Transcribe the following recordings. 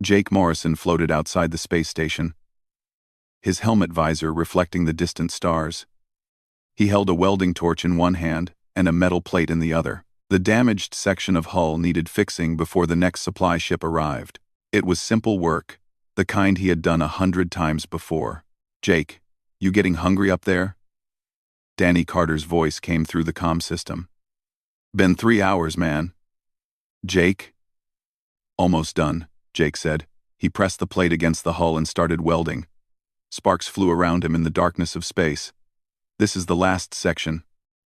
Jake Morrison floated outside the space station, his helmet visor reflecting the distant stars. He held a welding torch in one hand and a metal plate in the other. The damaged section of hull needed fixing before the next supply ship arrived. It was simple work, the kind he had done 100 times before. "Jake, you getting hungry up there?" Danny Carter's voice came through the comm system. "Been 3 hours, man." "Jake?" "Almost done," Jake said. He pressed the plate against the hull and started welding. Sparks flew around him in the darkness of space. "This is the last section.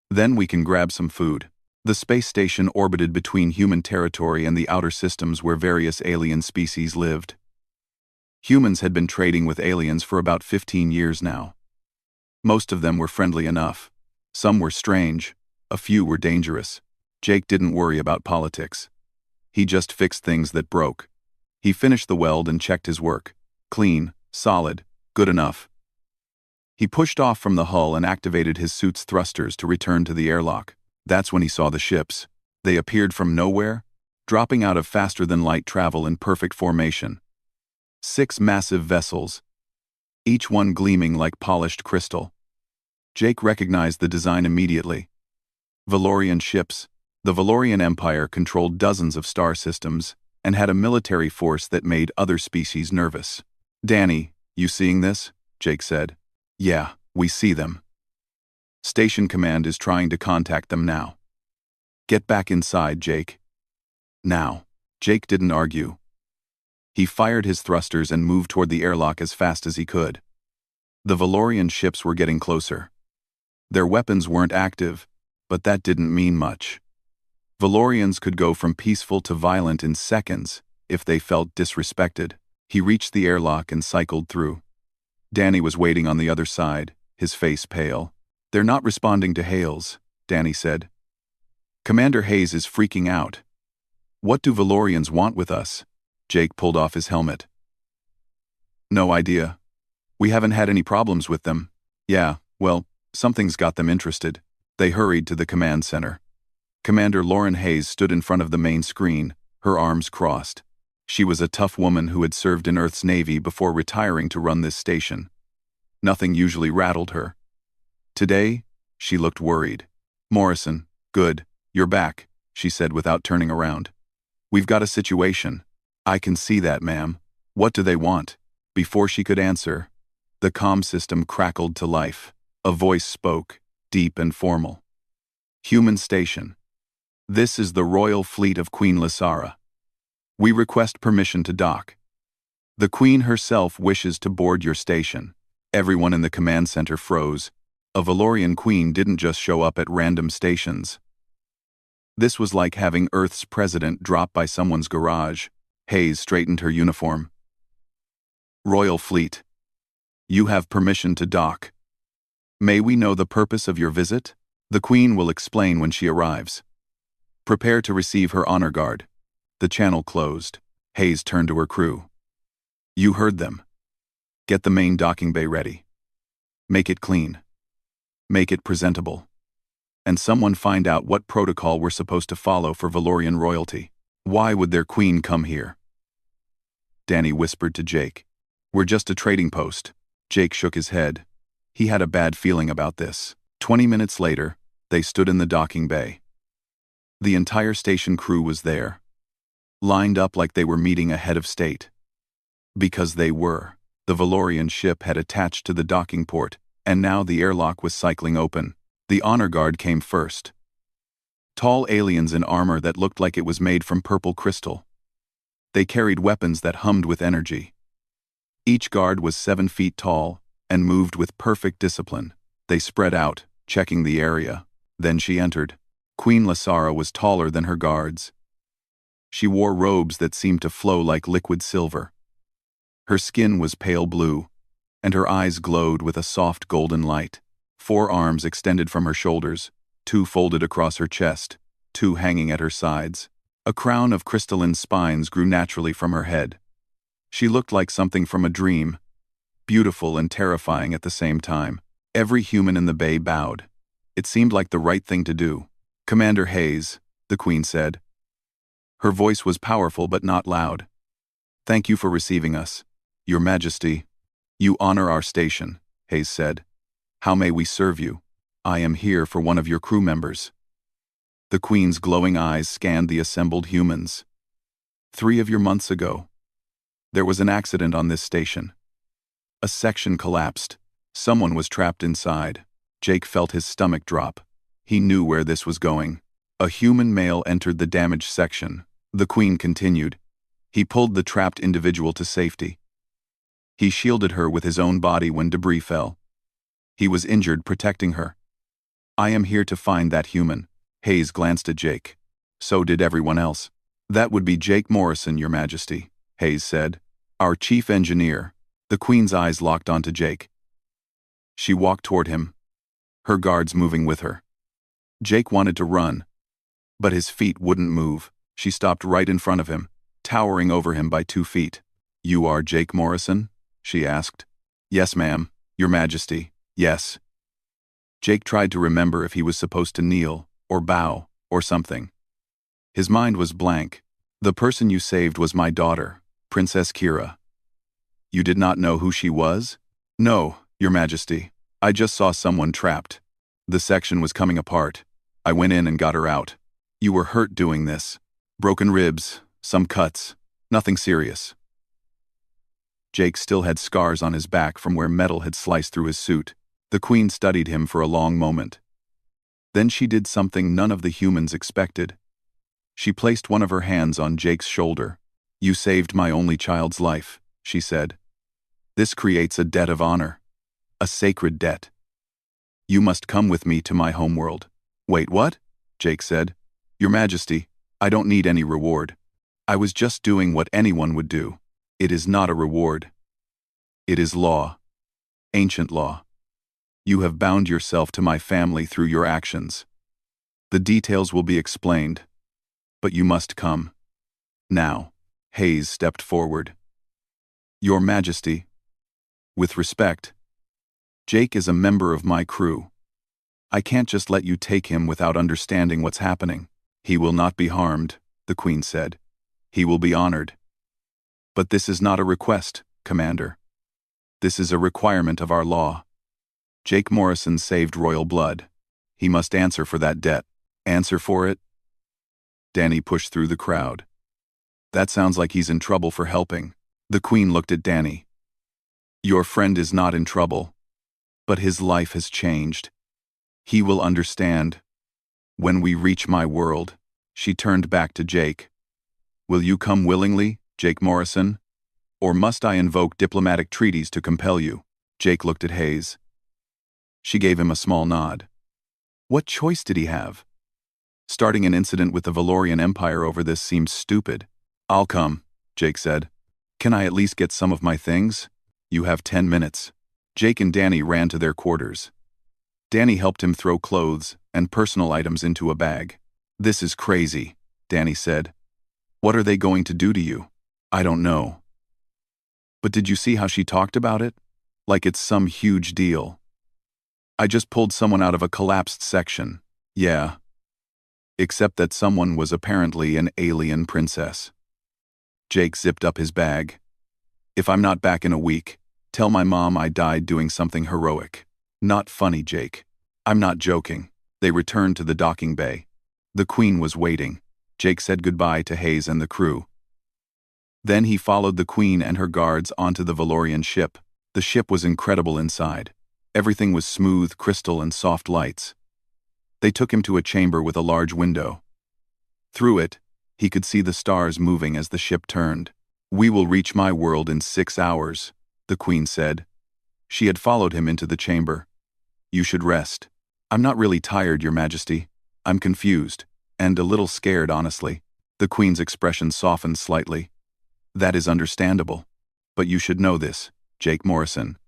Then we can grab some food." The space station orbited between human territory and the outer systems where various alien species lived. Humans had been trading with aliens for about 15 years now. Most of them were friendly enough. Some were strange, a few were dangerous. Jake didn't worry about politics. He just fixed things that broke. He finished the weld and checked his work. Clean, solid, good enough. He pushed off from the hull and activated his suit's thrusters to return to the airlock. That's when he saw the ships. They appeared from nowhere, dropping out of faster-than-light travel in perfect formation. 6 massive vessels, each one gleaming like polished crystal. Jake recognized the design immediately. Valorian ships. The Valorian Empire controlled dozens of star systems and had a military force that made other species nervous. "Danny, you seeing this?" Jake said. "Yeah, we see them. Station Command is trying to contact them now." "Get back inside, Jake." "Now." Jake didn't argue. He fired his thrusters and moved toward the airlock as fast as he could. The Valorian ships were getting closer. Their weapons weren't active, but that didn't mean much. Valorians could go from peaceful to violent in seconds if they felt disrespected. He reached the airlock and cycled through. Danny was waiting on the other side, his face pale. "They're not responding to hails," Danny said. "Commander Hayes is freaking out." "What do Valorians want with us?" Jake pulled off his helmet. "No idea. We haven't had any problems with them." "Yeah, well, something's got them interested." They hurried to the command center. Commander Lauren Hayes stood in front of the main screen, her arms crossed. She was a tough woman who had served in Earth's Navy before retiring to run this station. Nothing usually rattled her. Today, she looked worried. "Morrison, good, you're back," she said without turning around. "We've got a situation." "I can see that, ma'am. What do they want?" Before she could answer, the comm system crackled to life. A voice spoke, deep and formal. "Human station. This is the Royal Fleet of Queen Lysara. We request permission to dock. The Queen herself wishes to board your station." Everyone in the command center froze. A Valorian queen didn't just show up at random stations. This was like having Earth's president drop by someone's garage. Hayes straightened her uniform. "Royal Fleet. You have permission to dock. May we know the purpose of your visit? The Queen will explain when she arrives. Prepare to receive her honor guard." The channel closed. Hayes turned to her crew. "You heard them. Get the main docking bay ready. Make it clean. Make it presentable. And someone find out what protocol we're supposed to follow for Valorian royalty. Why would their queen come here?" Danny whispered to Jake. "We're just a trading post." Jake shook his head. He had a bad feeling about this. 20 minutes later, they stood in the docking bay. The entire station crew was there, lined up like they were meeting a head of state. Because they were. The Valorian ship had attached to the docking port, and now the airlock was cycling open. The honor guard came first. Tall aliens in armor that looked like it was made from purple crystal. They carried weapons that hummed with energy. Each guard was 7 feet tall and moved with perfect discipline. They spread out, checking the area. Then she entered. Queen Lysara was taller than her guards. She wore robes that seemed to flow like liquid silver. Her skin was pale blue, and her eyes glowed with a soft golden light. 4 arms extended from her shoulders, 2 folded across her chest, 2 hanging at her sides. A crown of crystalline spines grew naturally from her head. She looked like something from a dream, beautiful and terrifying at the same time. Every human in the bay bowed. It seemed like the right thing to do. "Commander Hayes," the Queen said. Her voice was powerful but not loud. Thank you for receiving us. Your Majesty, you honor our station, Hayes said. How may we serve you? I am here for one of your crew members. The Queen's glowing eyes scanned the assembled humans. 3 of your months ago, there was an accident on this station. A section collapsed. Someone was trapped inside. Jake felt his stomach drop. He knew where this was going. A human male entered the damaged section. The Queen continued. He pulled the trapped individual to safety. He shielded her with his own body when debris fell. He was injured protecting her. I am here to find that human. Hayes glanced at Jake. So did everyone else. That would be Jake Morrison, Your Majesty, Hayes said. Our chief engineer. The Queen's eyes locked onto Jake. She walked toward him, her guards moving with her. Jake wanted to run, but his feet wouldn't move. She stopped right in front of him, towering over him by 2 feet. You are Jake Morrison? She asked. Yes, ma'am, Your Majesty, yes. Jake tried to remember if he was supposed to kneel, or bow, or something. His mind was blank. The person you saved was my daughter, Princess Kira. You did not know who she was? No, Your Majesty. I just saw someone trapped. The section was coming apart. I went in and got her out. You were hurt doing this. Broken ribs, some cuts, nothing serious. Jake still had scars on his back from where metal had sliced through his suit. The Queen studied him for a long moment. Then she did something none of the humans expected. She placed one of her hands on Jake's shoulder. You saved my only child's life, she said. This creates a debt of honor. A sacred debt. You must come with me to my homeworld. Wait, what? Jake said. Your Majesty, I don't need any reward. I was just doing what anyone would do. It is not a reward. It is law. Ancient law. You have bound yourself to my family through your actions. The details will be explained, but you must come. Now, Hayes stepped forward. Your Majesty, with respect, Jake is a member of my crew. I can't just let you take him without understanding what's happening. He will not be harmed, the Queen said. He will be honored. But this is not a request, Commander. This is a requirement of our law. Jake Morrison saved royal blood. He must answer for that debt. Answer for it? Danny pushed through the crowd. That sounds like he's in trouble for helping. The Queen looked at Danny. Your friend is not in trouble, but his life has changed. He will understand. When we reach my world, she turned back to Jake. Will you come willingly, Jake Morrison? Or must I invoke diplomatic treaties to compel you? Jake looked at Hayes. She gave him a small nod. What choice did he have? Starting an incident with the Valorian Empire over this seems stupid. I'll come, Jake said. Can I at least get some of my things? You have 10 minutes. Jake and Danny ran to their quarters. Danny helped him throw clothes and personal items into a bag. This is crazy, Danny said. What are they going to do to you? I don't know. But did you see how she talked about it? Like it's some huge deal. I just pulled someone out of a collapsed section. Yeah. Except that someone was apparently an alien princess. Jake zipped up his bag. If I'm not back in a week, tell my mom I died doing something heroic. Not funny, Jake. I'm not joking. They returned to the docking bay. The Queen was waiting. Jake said goodbye to Hayes and the crew. Then he followed the Queen and her guards onto the Valorian ship. The ship was incredible inside. Everything was smooth crystal and soft lights. They took him to a chamber with a large window. Through it, he could see the stars moving as the ship turned. We will reach my world in 6 hours, the Queen said. She had followed him into the chamber. You should rest. I'm not really tired, Your Majesty. I'm confused, and a little scared, honestly. The Queen's expression softened slightly. That is understandable. But you should know this, Jake Morrison.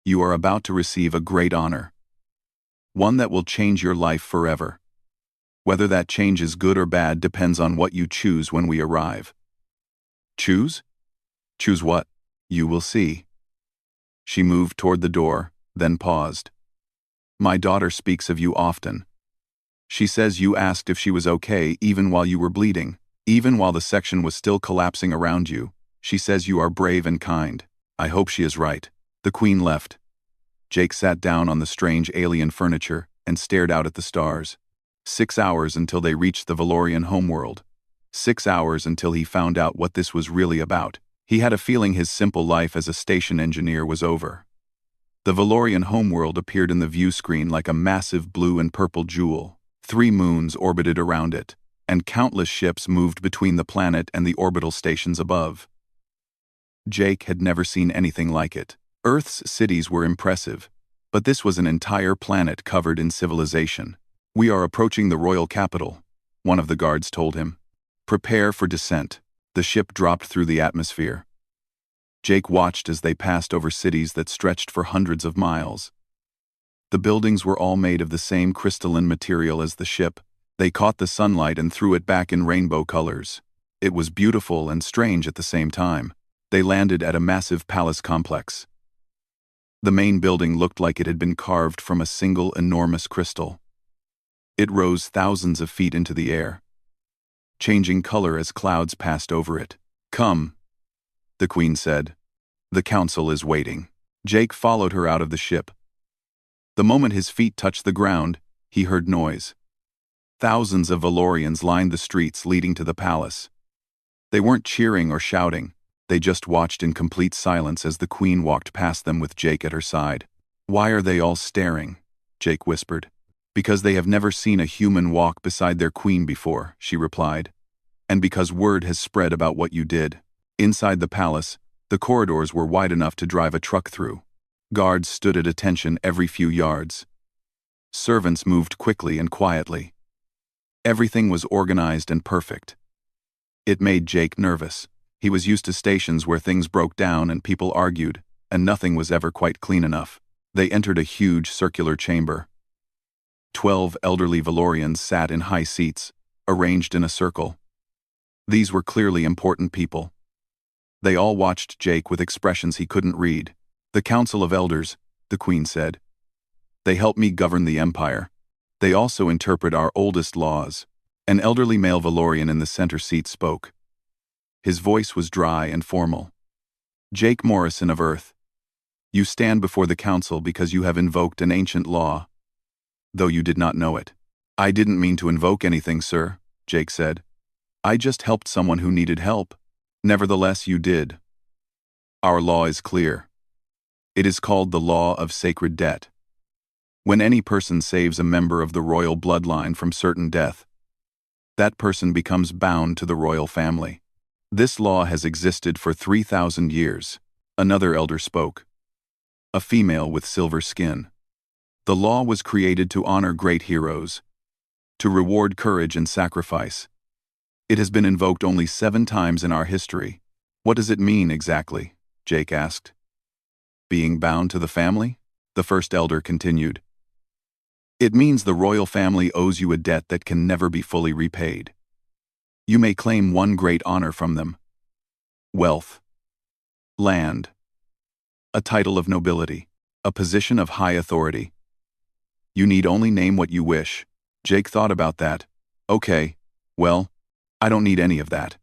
You are about to receive a great honor. One that will change your life forever. Whether that change is good or bad depends on what you choose when we arrive. Choose? Choose what? You will see. She moved toward the door, then paused. My daughter speaks of you often. She says you asked if she was okay even while you were bleeding, even while the section was still collapsing around you. She says you are brave and kind. I hope she is right." The Queen left. Jake sat down on the strange alien furniture and stared out at the stars. 6 hours until they reached the Valorian homeworld. 6 hours until he found out what this was really about. He had a feeling his simple life as a station engineer was over. The Valorian homeworld appeared in the view screen like a massive blue and purple jewel. 3 moons orbited around it, and countless ships moved between the planet and the orbital stations above. Jake had never seen anything like it. Earth's cities were impressive, but this was an entire planet covered in civilization. "We are approaching the royal capital," one of the guards told him. "Prepare for descent." The ship dropped through the atmosphere. Jake watched as they passed over cities that stretched for hundreds of miles. The buildings were all made of the same crystalline material as the ship. They caught the sunlight and threw it back in rainbow colors. It was beautiful and strange at the same time. They landed at a massive palace complex. The main building looked like it had been carved from a single enormous crystal. It rose thousands of feet into the air, changing color as clouds passed over it. "Come," the Queen said. "The council is waiting." Jake followed her out of the ship. The moment his feet touched the ground, he heard noise. Thousands of Valorians lined the streets leading to the palace. They weren't cheering or shouting. They just watched in complete silence as the Queen walked past them with Jake at her side. "Why are they all staring?" Jake whispered. "Because they have never seen a human walk beside their queen before," she replied. "And because word has spread about what you did." Inside the palace, the corridors were wide enough to drive a truck through. Guards stood at attention every few yards. Servants moved quickly and quietly. Everything was organized and perfect. It made Jake nervous. He was used to stations where things broke down and people argued, and nothing was ever quite clean enough. They entered a huge circular chamber. 12 elderly Valorians sat in high seats, arranged in a circle. These were clearly important people. They all watched Jake with expressions he couldn't read. "The Council of Elders," the Queen said. "They help me govern the Empire. They also interpret our oldest laws." An elderly male Valorian in the center seat spoke. His voice was dry and formal. "Jake Morrison of Earth, you stand before the Council because you have invoked an ancient law, though you did not know it." "I didn't mean to invoke anything, sir," Jake said. "I just helped someone who needed help." "Nevertheless, you did. Our law is clear. It is called the Law of Sacred Debt. When any person saves a member of the royal bloodline from certain death, that person becomes bound to the royal family. This law has existed for 3,000 years. Another elder spoke. A female with silver skin. "The law was created to honor great heroes, to reward courage and sacrifice. It has been invoked only 7 times in our history." "What does it mean exactly?" Jake asked. "Being bound to the family?" the first elder continued. "It means the royal family owes you a debt that can never be fully repaid. You may claim one great honor from them: wealth, land, a title of nobility, a position of high authority. You need only name what you wish." Jake thought about that. "Okay, well, I don't need any of that.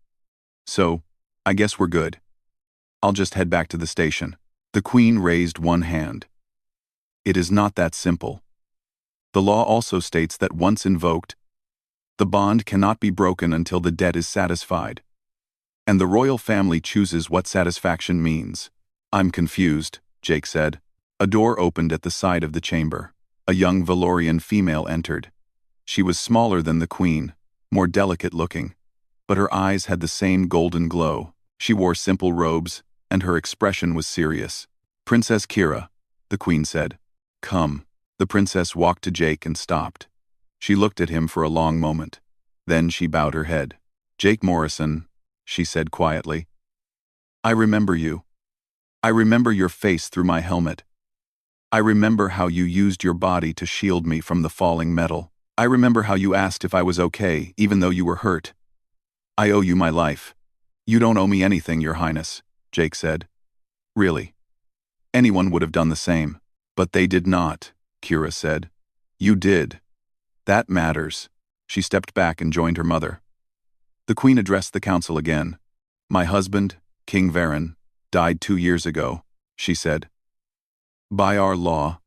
So, I guess we're good. I'll just head back to the station." The Queen raised one hand. "It is not that simple. The law also states that once invoked, the bond cannot be broken until the debt is satisfied. And the royal family chooses what satisfaction means." "I'm confused," Jake said. A door opened at the side of the chamber. A young Valorian female entered. She was smaller than the Queen, more delicate looking, but her eyes had the same golden glow. She wore simple robes, and her expression was serious. "Princess Kira," the Queen said. "Come." The princess walked to Jake and stopped. She looked at him for a long moment. Then she bowed her head. "Jake Morrison," she said quietly. "I remember you. I remember your face through my helmet. I remember how you used your body to shield me from the falling metal. I remember how you asked if I was okay, even though you were hurt. I owe you my life." "You don't owe me anything, Your Highness," Jake said. "Really. Anyone would have done the same." "But they did not," Kira said. "You did. That matters." She stepped back and joined her mother. The Queen addressed the council again. "My husband, King Varen died 2 years ago, she said. By our law,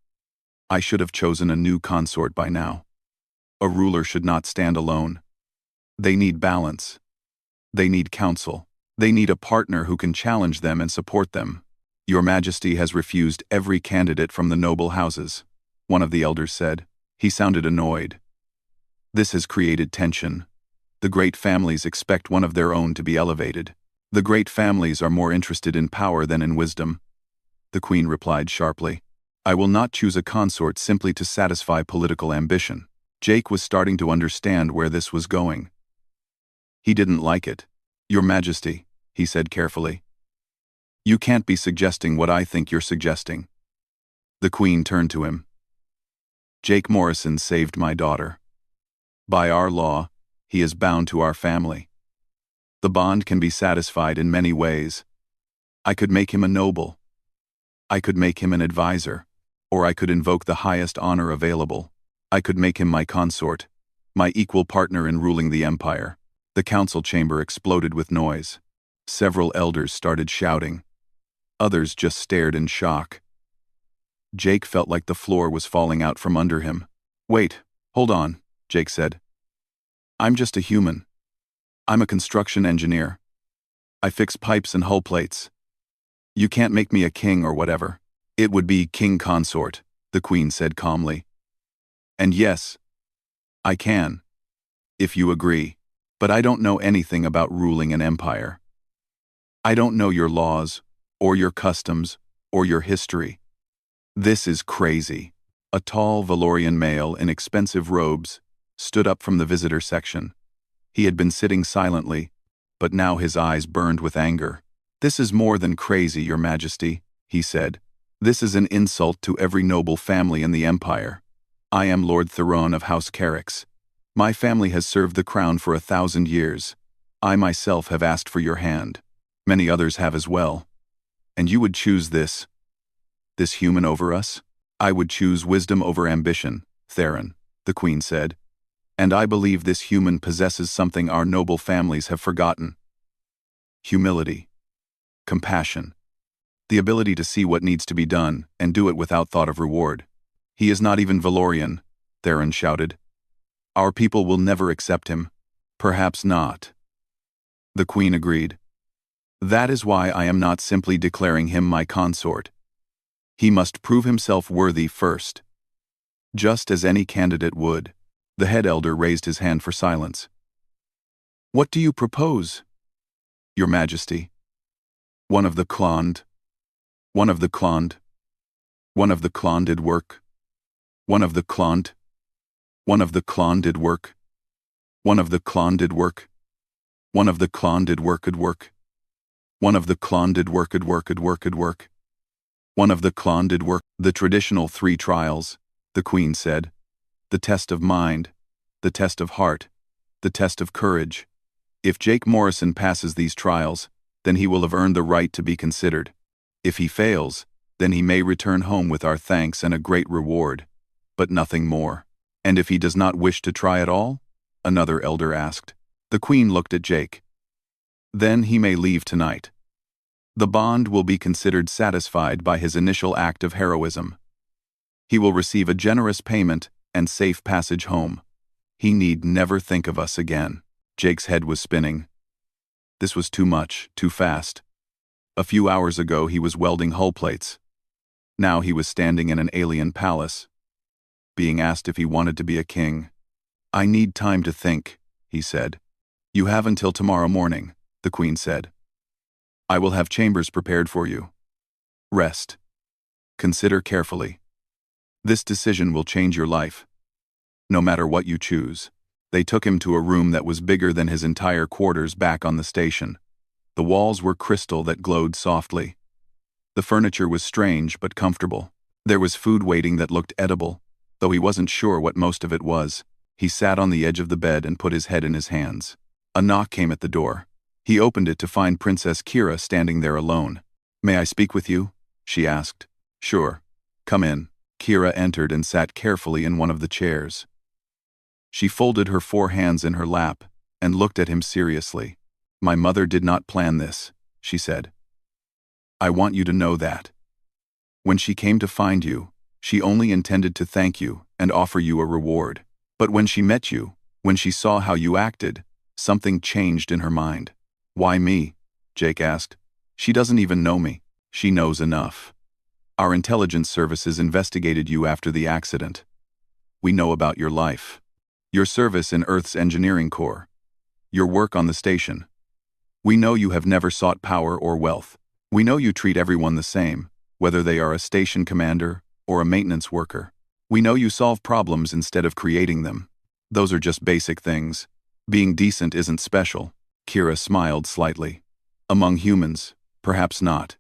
I should have chosen a new consort by now. A ruler should not stand alone. They need balance. They need counsel. They need a partner who can challenge them and support them. Your Majesty has refused every candidate from the noble houses, one of the elders said. He sounded annoyed. This has created tension. The great families expect one of their own to be elevated. The great families are more interested in power than in wisdom. The Queen replied sharply. I will not choose a consort simply to satisfy political ambition. Jake was starting to understand where this was going. He didn't like it. Your Majesty, he said carefully. You can't be suggesting what I think you're suggesting. The Queen turned to him. Jake Morrison saved my daughter. By our law, he is bound to our family. The bond can be satisfied in many ways. I could make him a noble. I could make him an advisor, or I could invoke the highest honor available. I could make him my consort, my equal partner in ruling the empire. The council chamber exploded with noise. Several elders started shouting. Others just stared in shock. Jake felt like the floor was falling out from under him. Wait, hold on, Jake said. I'm just a human. I'm a construction engineer. I fix pipes and hull plates. You can't make me a king or whatever. It would be king consort, the Queen said calmly. And yes, I can, if you agree. But I don't know anything about ruling an empire. I don't know your laws, or your customs, or your history. This is crazy. A tall Valorian male in expensive robes stood up from the visitor section. He had been sitting silently, but now his eyes burned with anger. This is more than crazy, Your Majesty, he said. This is an insult to every noble family in the empire. I am Lord Theron of House Carrix. My family has served the crown for 1,000 years. I myself have asked for your hand. Many others have as well. And you would choose this human over us? I would choose wisdom over ambition, Theron, the Queen said. And I believe this human possesses something our noble families have forgotten. Humility. Compassion. The ability to see what needs to be done and do it without thought of reward. He is not even Valorian, Theron shouted. Our people will never accept him. Perhaps not. The Queen agreed. That is why I am not simply declaring him my consort. He must prove himself worthy first. Just as any candidate would. The head elder raised his hand for silence. What do you propose, Your Majesty? One of the cloned. One of the cloned. One of the cloned did work. One of the cloned. One of the cloned did work. One of the cloned did work. One of the cloned did work could work. One of the cloned did work could work could work could work. One of the cloned did work. The traditional 3 trials, the Queen said. The test of mind, the test of heart, the test of courage. If Jake Morrison passes these trials, then he will have earned the right to be considered. If he fails, then he may return home with our thanks and a great reward, but nothing more. And if he does not wish to try at all? Another elder asked. The Queen looked at Jake. Then he may leave tonight. The bond will be considered satisfied by his initial act of heroism. He will receive a generous payment and safe passage home. He need never think of us again. Jake's head was spinning. This was too much, too fast. A few hours ago he was welding hull plates. Now he was standing in an alien palace, being asked if he wanted to be a king. I need time to think, he said. You have until tomorrow morning, the Queen said. I will have chambers prepared for you. Rest. Consider carefully. This decision will change your life. No matter what you choose. They took him to a room that was bigger than his entire quarters back on the station. The walls were crystal that glowed softly. The furniture was strange but comfortable. There was food waiting that looked edible, though he wasn't sure what most of it was. He sat on the edge of the bed and put his head in his hands. A knock came at the door. He opened it to find Princess Kira standing there alone. May I speak with you? She asked. Sure. Come in. Kira entered and sat carefully in one of the chairs. She folded her 4 hands in her lap and looked at him seriously. My mother did not plan this, she said. I want you to know that. When she came to find you, she only intended to thank you and offer you a reward. But when she met you, when she saw how you acted, something changed in her mind. Why me? Jake asked. She doesn't even know me. She knows enough. Our intelligence services investigated you after the accident. We know about your life. Your service in Earth's engineering corps. Your work on the station. We know you have never sought power or wealth. We know you treat everyone the same, whether they are a station commander or a maintenance worker. We know you solve problems instead of creating them. Those are just basic things. Being decent isn't special. Kira smiled slightly. Among humans, perhaps not.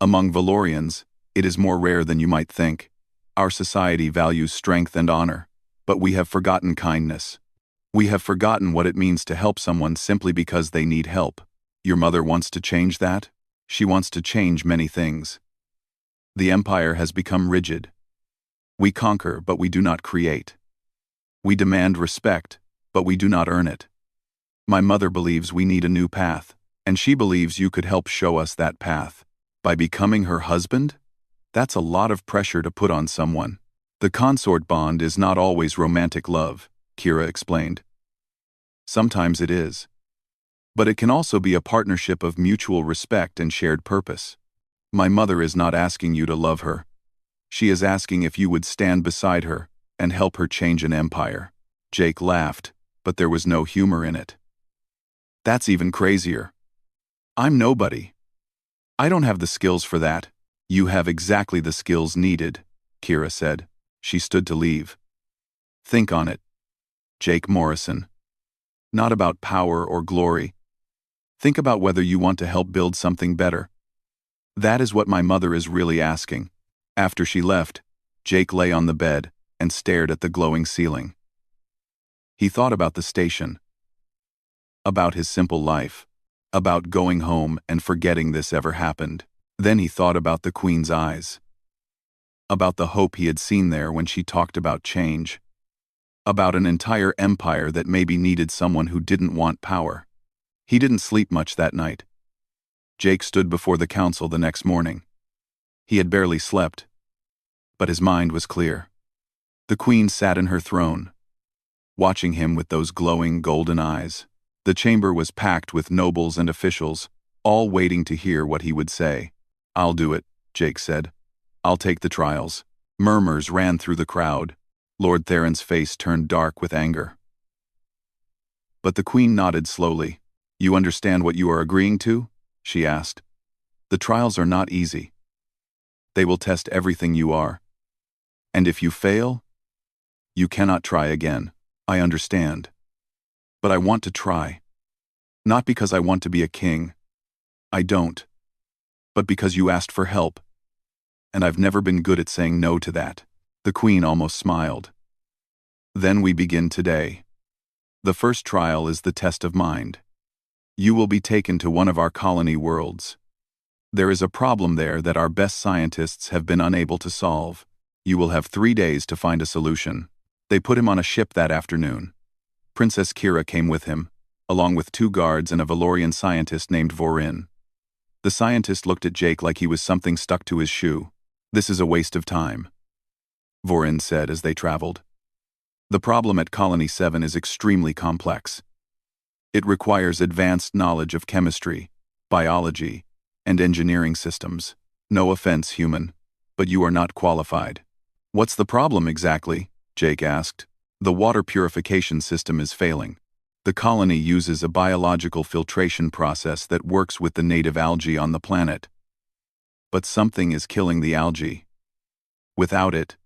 Among Valorians, it is more rare than you might think. Our society values strength and honor, but we have forgotten kindness. We have forgotten what it means to help someone simply because they need help. Your mother wants to change that? She wants to change many things. The Empire has become rigid. We conquer, but we do not create. We demand respect, but we do not earn it. My mother believes we need a new path, and she believes you could help show us that path. By becoming her husband? That's a lot of pressure to put on someone. The consort bond is not always romantic love, Kira explained. Sometimes it is. But it can also be a partnership of mutual respect and shared purpose. My mother is not asking you to love her. She is asking if you would stand beside her and help her change an empire. Jake laughed, but there was no humor in it. That's even crazier. I'm nobody. I don't have the skills for that. You have exactly the skills needed, Kira said. She stood to leave. Think on it. Jake Morrison. Not about power or glory. Think about whether you want to help build something better. That is what my mother is really asking. After she left, Jake lay on the bed and stared at the glowing ceiling. He thought about the station. About his simple life. About going home and forgetting this ever happened. Then he thought about the Queen's eyes. About the hope he had seen there when she talked about change. About an entire empire that maybe needed someone who didn't want power. He didn't sleep much that night. Jake stood before the council the next morning. He had barely slept, but his mind was clear. The Queen sat in her throne, watching him with those glowing golden eyes. The chamber was packed with nobles and officials, all waiting to hear what he would say. I'll do it, Jake said. I'll take the trials. Murmurs ran through the crowd. Lord Theron's face turned dark with anger. But the Queen nodded slowly. You understand what you are agreeing to? She asked. The trials are not easy. They will test everything you are. And if you fail, you cannot try again. I understand. But I want to try. Not because I want to be a king. I don't. But because you asked for help. And I've never been good at saying no to that. The Queen almost smiled. Then we begin today. The first trial is the test of mind. You will be taken to one of our colony worlds. There is a problem there that our best scientists have been unable to solve. You will have 3 days to find a solution. They put him on a ship that afternoon. Princess Kira came with him, along with 2 guards and a Valorian scientist named Vorin. The scientist looked at Jake like he was something stuck to his shoe. This is a waste of time, Vorin said as they traveled. The problem at Colony 7 is extremely complex. It requires advanced knowledge of chemistry, biology, and engineering systems. No offense, human, but you are not qualified. What's the problem exactly? Jake asked. The water purification system is failing. The colony uses a biological filtration process that works with the native algae on the planet. But something is killing the algae. Without it,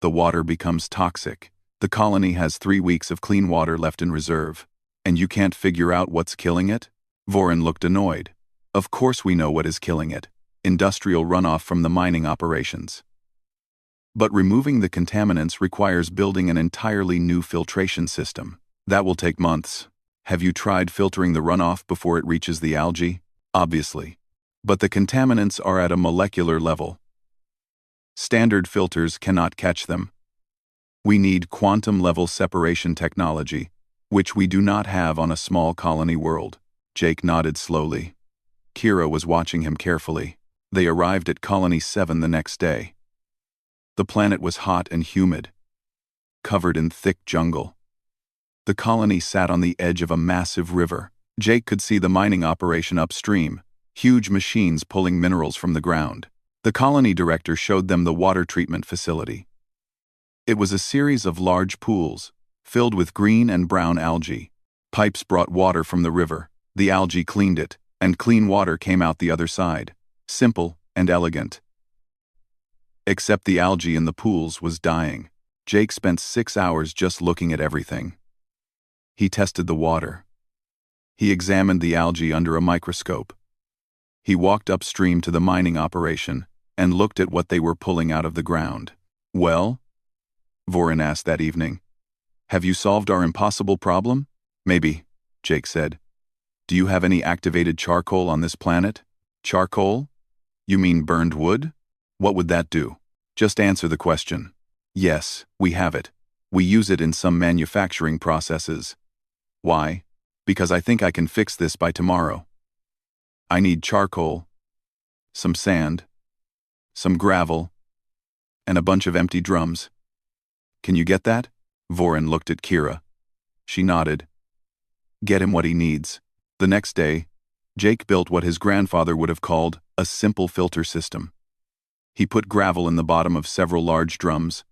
the water becomes toxic. The colony has 3 weeks of clean water left in reserve. And you can't figure out what's killing it? Vorin looked annoyed. Of course we know what is killing it. Industrial runoff from the mining operations. But removing the contaminants requires building an entirely new filtration system. That will take months. Have you tried filtering the runoff before it reaches the algae? Obviously. But the contaminants are at a molecular level. Standard filters cannot catch them. We need quantum-level separation technology, which we do not have on a small colony world. Jake nodded slowly. Kira was watching him carefully. They arrived at Colony 7 the next day. The planet was hot and humid, covered in thick jungle. The colony sat on the edge of a massive river. Jake could see the mining operation upstream, huge machines pulling minerals from the ground. The colony director showed them the water treatment facility. It was a series of large pools, filled with green and brown algae. Pipes brought water from the river. The algae cleaned it, and clean water came out the other side. Simple and elegant. Except the algae in the pools was dying. Jake spent 6 hours just looking at everything. He tested the water. He examined the algae under a microscope. He walked upstream to the mining operation and looked at what they were pulling out of the ground. "Well?" Vorin asked that evening. "Have you solved our impossible problem?" "Maybe," Jake said. "Do you have any activated charcoal on this planet?" "Charcoal? You mean burned wood? What would that do?" "Just answer the question." "Yes, we have it. We use it in some manufacturing processes." "Why?" "Because I think I can fix this by tomorrow. I need charcoal, some sand, some gravel, and a bunch of empty drums. Can you get that?" Vorin looked at Kira. She nodded. "Get him what he needs." The next day, Jake built what his grandfather would have called a simple filter system. He put gravel in the bottom of several large drums,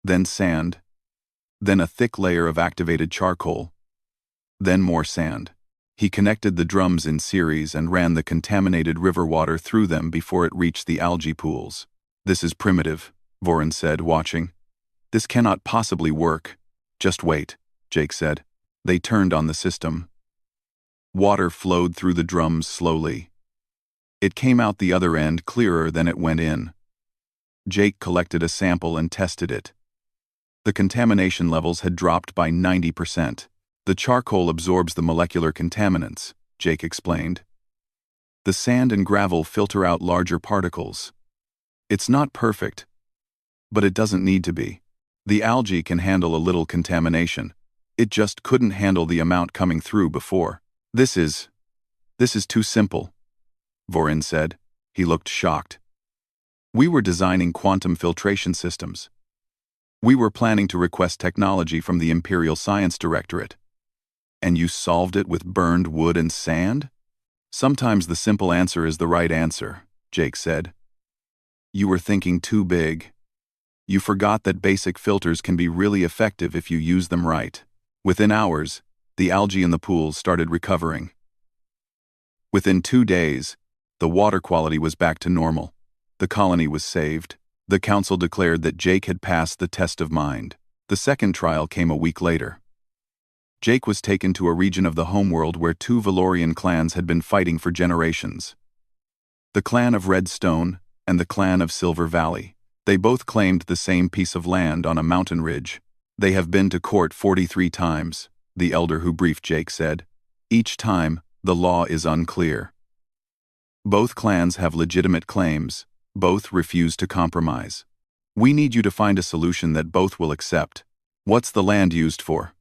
then sand, then a thick layer of activated charcoal, then more sand. He connected the drums in series and ran the contaminated river water through them before it reached the algae pools. "This is primitive," Vorin said, watching. "This cannot possibly work." "Just wait," Jake said. They turned on the system. Water flowed through the drums slowly. It came out the other end clearer than it went in. Jake collected a sample and tested it. The contamination levels had dropped by 90%. "The charcoal absorbs the molecular contaminants," Jake explained. "The sand and gravel filter out larger particles. It's not perfect, but it doesn't need to be. The algae can handle a little contamination. It just couldn't handle the amount coming through before." This is too simple," Vorin said. He looked shocked. "We were designing quantum filtration systems. We were planning to request technology from the Imperial Science Directorate. And you solved it with burned wood and sand?" "Sometimes the simple answer is the right answer," Jake said. "You were thinking too big. You forgot that basic filters can be really effective if you use them right." Within hours, the algae in the pools started recovering. Within 2 days, the water quality was back to normal. The colony was saved. The council declared that Jake had passed the test of mind. The second trial came a week later. Jake was taken to a region of the homeworld where 2 Valorian clans had been fighting for generations. The clan of Red Stone and the clan of Silver Valley. They both claimed the same piece of land on a mountain ridge. "They have been to court 43 times, the elder who briefed Jake said. "Each time, the law is unclear. Both clans have legitimate claims. Both refuse to compromise. We need you to find a solution that both will accept." "What's the land used for?"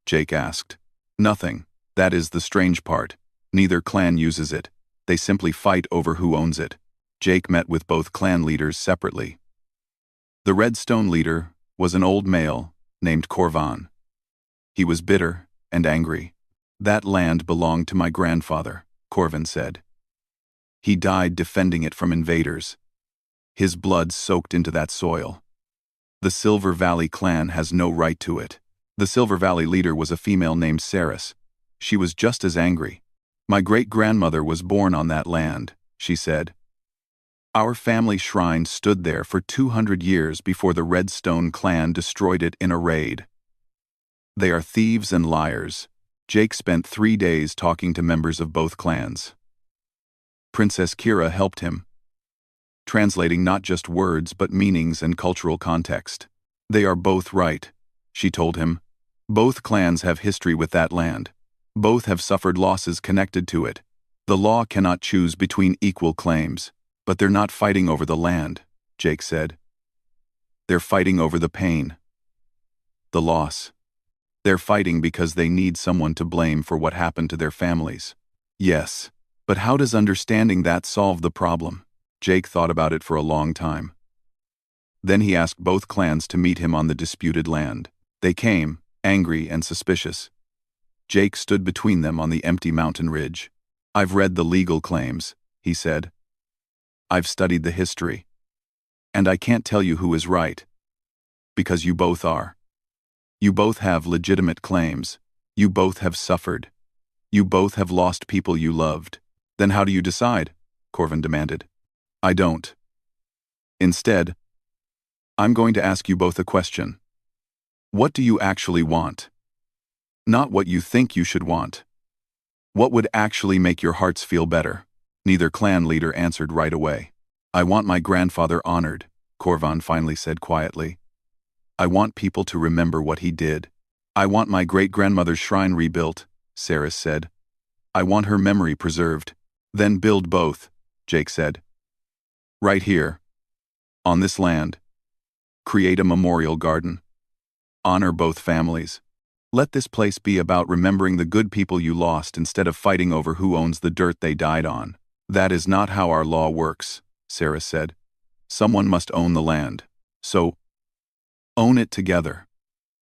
Jake asked. "Nothing. That is the strange part. Neither clan uses it. They simply fight over who owns it." Jake met with both clan leaders separately. The Redstone leader was an old male named Corvan. He was bitter and angry. "That land belonged to my grandfather," Corvan said. "He died defending it from invaders. His blood soaked into that soil. The Silver Valley clan has no right to it." The Silver Valley leader was a female named Saris. She was just as angry. "My great-grandmother was born on that land," she said. "Our family shrine stood there for 200 years before the Redstone clan destroyed it in a raid. They are thieves and liars." Jake spent 3 days talking to members of both clans. Princess Kira helped him, translating not just words but meanings and cultural context. "They are both right," she told him. "Both clans have history with that land. Both have suffered losses connected to it. The law cannot choose between equal claims." "But they're not fighting over the land," Jake said. "They're fighting over the pain, the loss. They're fighting because they need someone to blame for what happened to their families." "Yes, But how does understanding that solve the problem? Jake thought about it for a long time. Then he asked both clans to meet him on the disputed land. They came, angry and suspicious. Jake stood between them on the empty mountain ridge. "I've read the legal claims," he said. "I've studied the history. And I can't tell you who is right. Because you both are. You both have legitimate claims. You both have suffered. You both have lost people you loved." "Then how do you decide?" Corvin demanded. "I don't. Instead, I'm going to ask you both a question. What do you actually want? Not what you think you should want. What would actually make your hearts feel better?" Neither clan leader answered right away. "I want my grandfather honored," Corvan finally said quietly. "I want people to remember what he did." "I want my great-grandmother's shrine rebuilt," Saris said. "I want her memory preserved." "Then build both," Jake said. "Right here. On this land. Create a memorial garden. Honor both families. Let this place be about remembering the good people you lost instead of fighting over who owns the dirt they died on." "That is not how our law works," Sarah said. "Someone must own the land. So, own it together.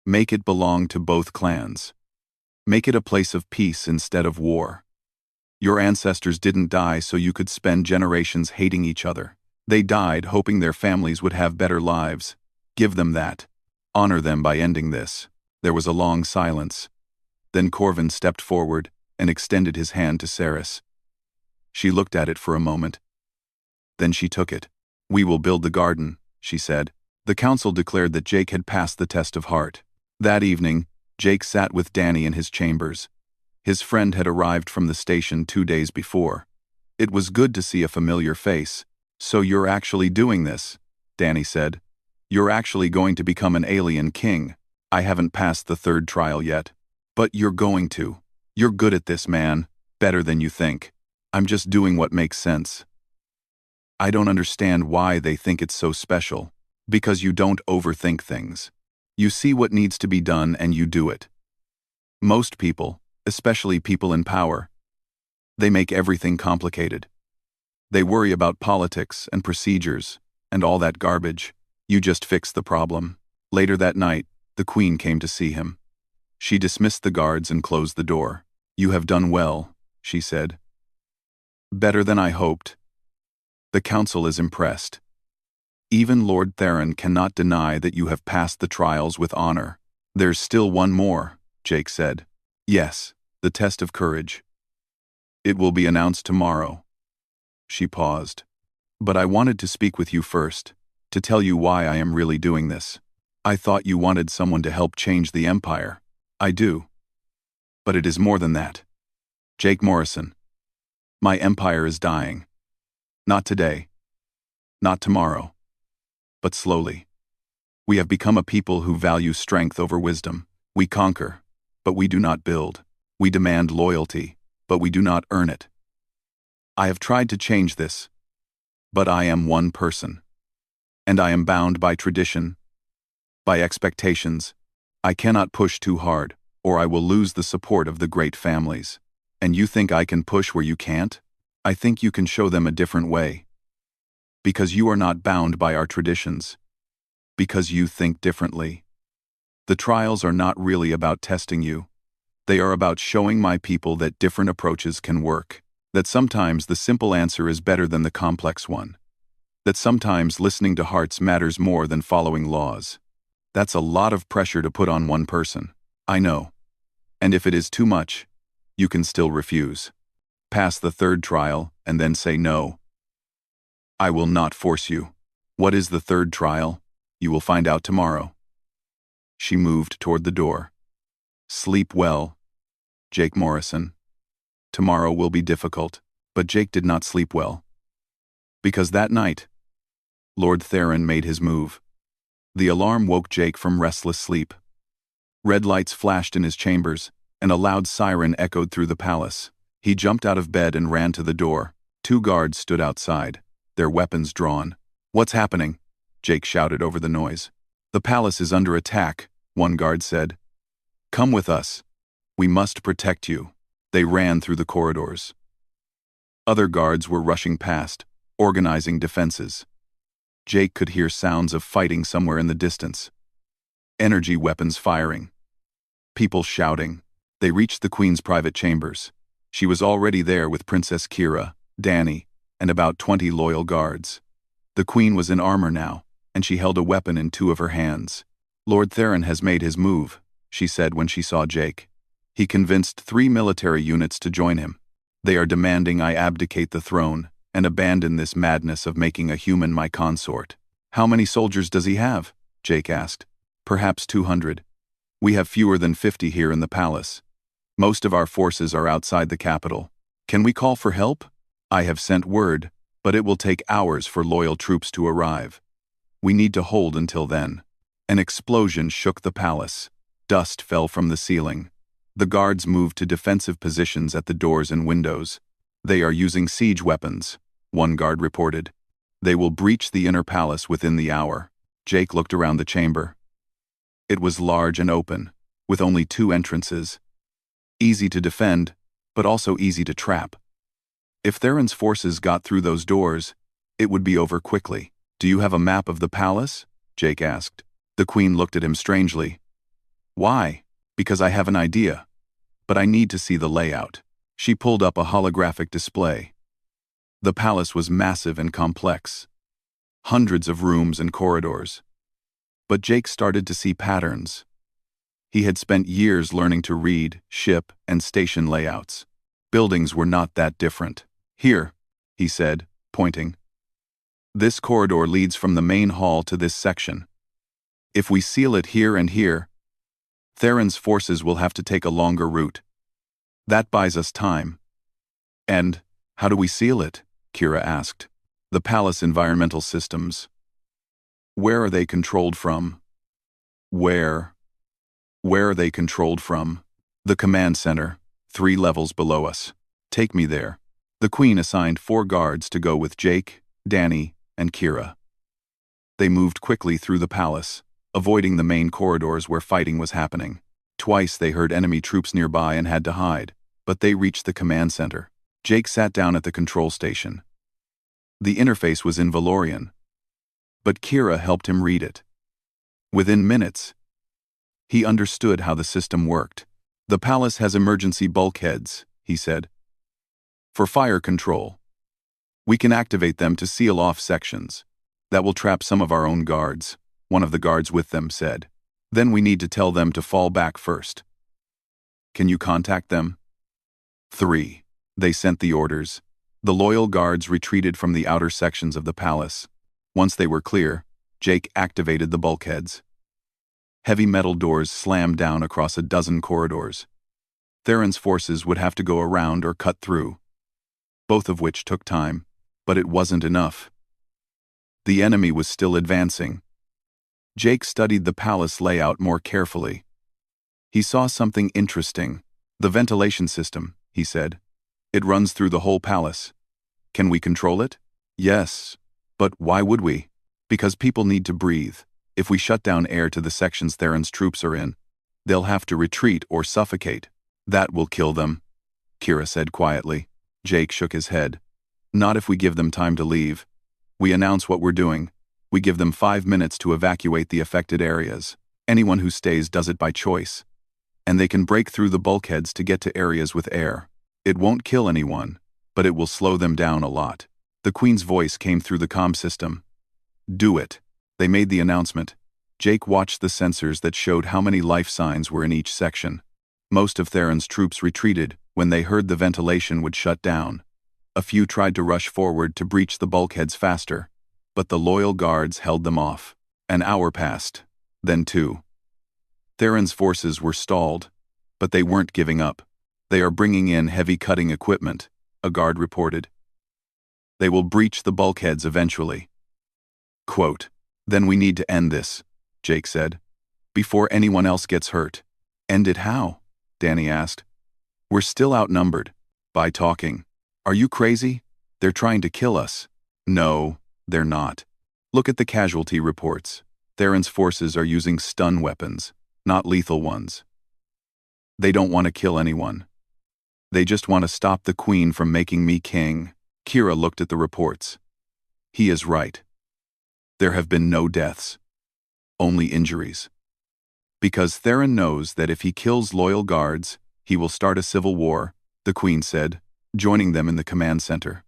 Make it belong to both clans. Make it a place of peace instead of war. Your ancestors didn't die so you could spend generations hating each other. They died hoping their families would have better lives. Give them that. Honor them by ending this." There was a long silence. Then Corvin stepped forward and extended his hand to Saris. She looked at it for a moment. Then she took it. "We will build the garden," she said. The council declared that Jake had passed the test of heart. That evening, Jake sat with Danny in his chambers. His friend had arrived from the station 2 days before. It was good to see a familiar face. "So you're actually doing this," Danny said. "You're actually going to become an alien king. I haven't passed the 3rd trial yet. But you're going to. You're good at this, man. Better than you think. I'm just doing what makes sense. I don't understand why they think it's so special. Because you don't overthink things. You see what needs to be done and you do it. Most people, especially people in power, they make everything complicated. They worry about politics and procedures and all that garbage. You just fix the problem." Later that night, the Queen came to see him. She dismissed the guards and closed the door. "You have done well," she said. "Better than I hoped." The council is impressed. Even Lord Theron cannot deny that you have passed the trials with honor. "There's still one more," Jake said. "Yes, the test of courage. It will be announced tomorrow." She paused. "But I wanted to speak with you first, to tell you why I am really doing this. I thought you wanted someone to help change the Empire. I do. But it is more than that. Jake Morrison. My empire is dying. Not today. Not tomorrow. But slowly. We have become a people who value strength over wisdom. We conquer, but we do not build. We demand loyalty, but we do not earn it. I have tried to change this, but I am one person. And I am bound by tradition, by expectations. I cannot push too hard, or I will lose the support of the great families. And you think I can push where you can't? I think you can show them a different way. Because you are not bound by our traditions. Because you think differently. The trials are not really about testing you. They are about showing my people that different approaches can work. That sometimes the simple answer is better than the complex one. That sometimes listening to hearts matters more than following laws. That's a lot of pressure to put on one person. I know. And if it is too much, you can still refuse. Pass the 3rd trial and then say no. I will not force you. What is the 3rd trial? You will find out tomorrow." She moved toward the door. "Sleep well, Jake Morrison. Tomorrow will be difficult." But Jake did not sleep well. Because that night, Lord Theron made his move. The alarm woke Jake from restless sleep. Red lights flashed in his chambers, and a loud siren echoed through the palace. He jumped out of bed and ran to the door. 2 guards stood outside, their weapons drawn. "What's happening?" Jake shouted over the noise. "The palace is under attack," one guard said. "Come with us. We must protect you." They ran through the corridors. Other guards were rushing past, organizing defenses. Jake could hear sounds of fighting somewhere in the distance. Energy weapons firing. People shouting. They reached the Queen's private chambers. She was already there with Princess Kira, Danny, and about 20 loyal guards. The Queen was in armor now, and she held a weapon in two of her hands. "Lord Theron has made his move," she said when she saw Jake. "He convinced 3 military units to join him. They are demanding I abdicate the throne and abandon this madness of making a human my consort." "How many soldiers does he have?" Jake asked. "Perhaps 200. We have fewer than 50 here in the palace. Most of our forces are outside the capital. Can we call for help?" "I have sent word, but it will take hours for loyal troops to arrive. We need to hold until then." An explosion shook the palace. Dust fell from the ceiling. The guards moved to defensive positions at the doors and windows. "They are using siege weapons," one guard reported. "They will breach the inner palace within the hour." Jake looked around the chamber. It was large and open, with only 2 entrances. Easy to defend, but also easy to trap. If Theron's forces got through those doors, it would be over quickly. "Do you have a map of the palace?" Jake asked. The Queen looked at him strangely. "Why?" "Because I have an idea. But I need to see the layout." She pulled up a holographic display. The palace was massive and complex. Hundreds of rooms and corridors. But Jake started to see patterns. He had spent years learning to read, ship, and station layouts. Buildings were not that different. "Here," he said, pointing. "This corridor leads from the main hall to this section. If we seal it here and here, Theron's forces will have to take a longer route. That buys us time." "And how do we seal it?" Kira asked. "The palace environmental systems. Where are they controlled from?" Where are they controlled from?" "The command center, 3 levels below us. Take me there." The Queen assigned 4 guards to go with Jake, Danny, and Kira. They moved quickly through the palace, avoiding the main corridors where fighting was happening. Twice they heard enemy troops nearby and had to hide, but they reached the command center. Jake sat down at the control station. The interface was in Valorian, but Kira helped him read it. Within minutes, he understood how the system worked. "The palace has emergency bulkheads," he said, "for fire control. We can activate them to seal off sections. That will trap some of our own guards," one of the guards with them said. "Then we need to tell them to fall back first." "Can you contact them?" 3. They sent the orders. The loyal guards retreated from the outer sections of the palace. Once they were clear, Jake activated the bulkheads. Heavy metal doors slammed down across a dozen corridors. Theron's forces would have to go around or cut through, both of which took time, but it wasn't enough. The enemy was still advancing. Jake studied the palace layout more carefully. He saw something interesting. "The ventilation system," he said. "It runs through the whole palace. Can we control it?" "Yes. But why would we?" "Because people need to breathe. If we shut down air to the sections Theron's troops are in, they'll have to retreat or suffocate. That will kill them," Kira said quietly. Jake shook his head. "Not if we give them time to leave. We announce what we're doing. We give them 5 minutes to evacuate the affected areas. Anyone who stays does it by choice. And they can break through the bulkheads to get to areas with air. It won't kill anyone, but it will slow them down a lot." The Queen's voice came through the comm system. "Do it." They made the announcement. Jake watched the sensors that showed how many life signs were in each section. Most of Theron's troops retreated when they heard the ventilation would shut down. A few tried to rush forward to breach the bulkheads faster, but the loyal guards held them off. An hour passed, then 2. Theron's forces were stalled, but they weren't giving up. "They are bringing in heavy cutting equipment," a guard reported. "They will breach the bulkheads eventually." Quote, "Then we need to end this," Jake said, "before anyone else gets hurt." "End it how?" Danny asked. "We're still outnumbered." "By talking." "Are you crazy? They're trying to kill us." "No, they're not. Look at the casualty reports. Theron's forces are using stun weapons, not lethal ones. They don't want to kill anyone. They just want to stop the queen from making me king. Kira looked at the reports. He is right. There have been no deaths. Only injuries. Because Theron knows that if he kills loyal guards, he will start a civil war, the queen said, joining them in the command center.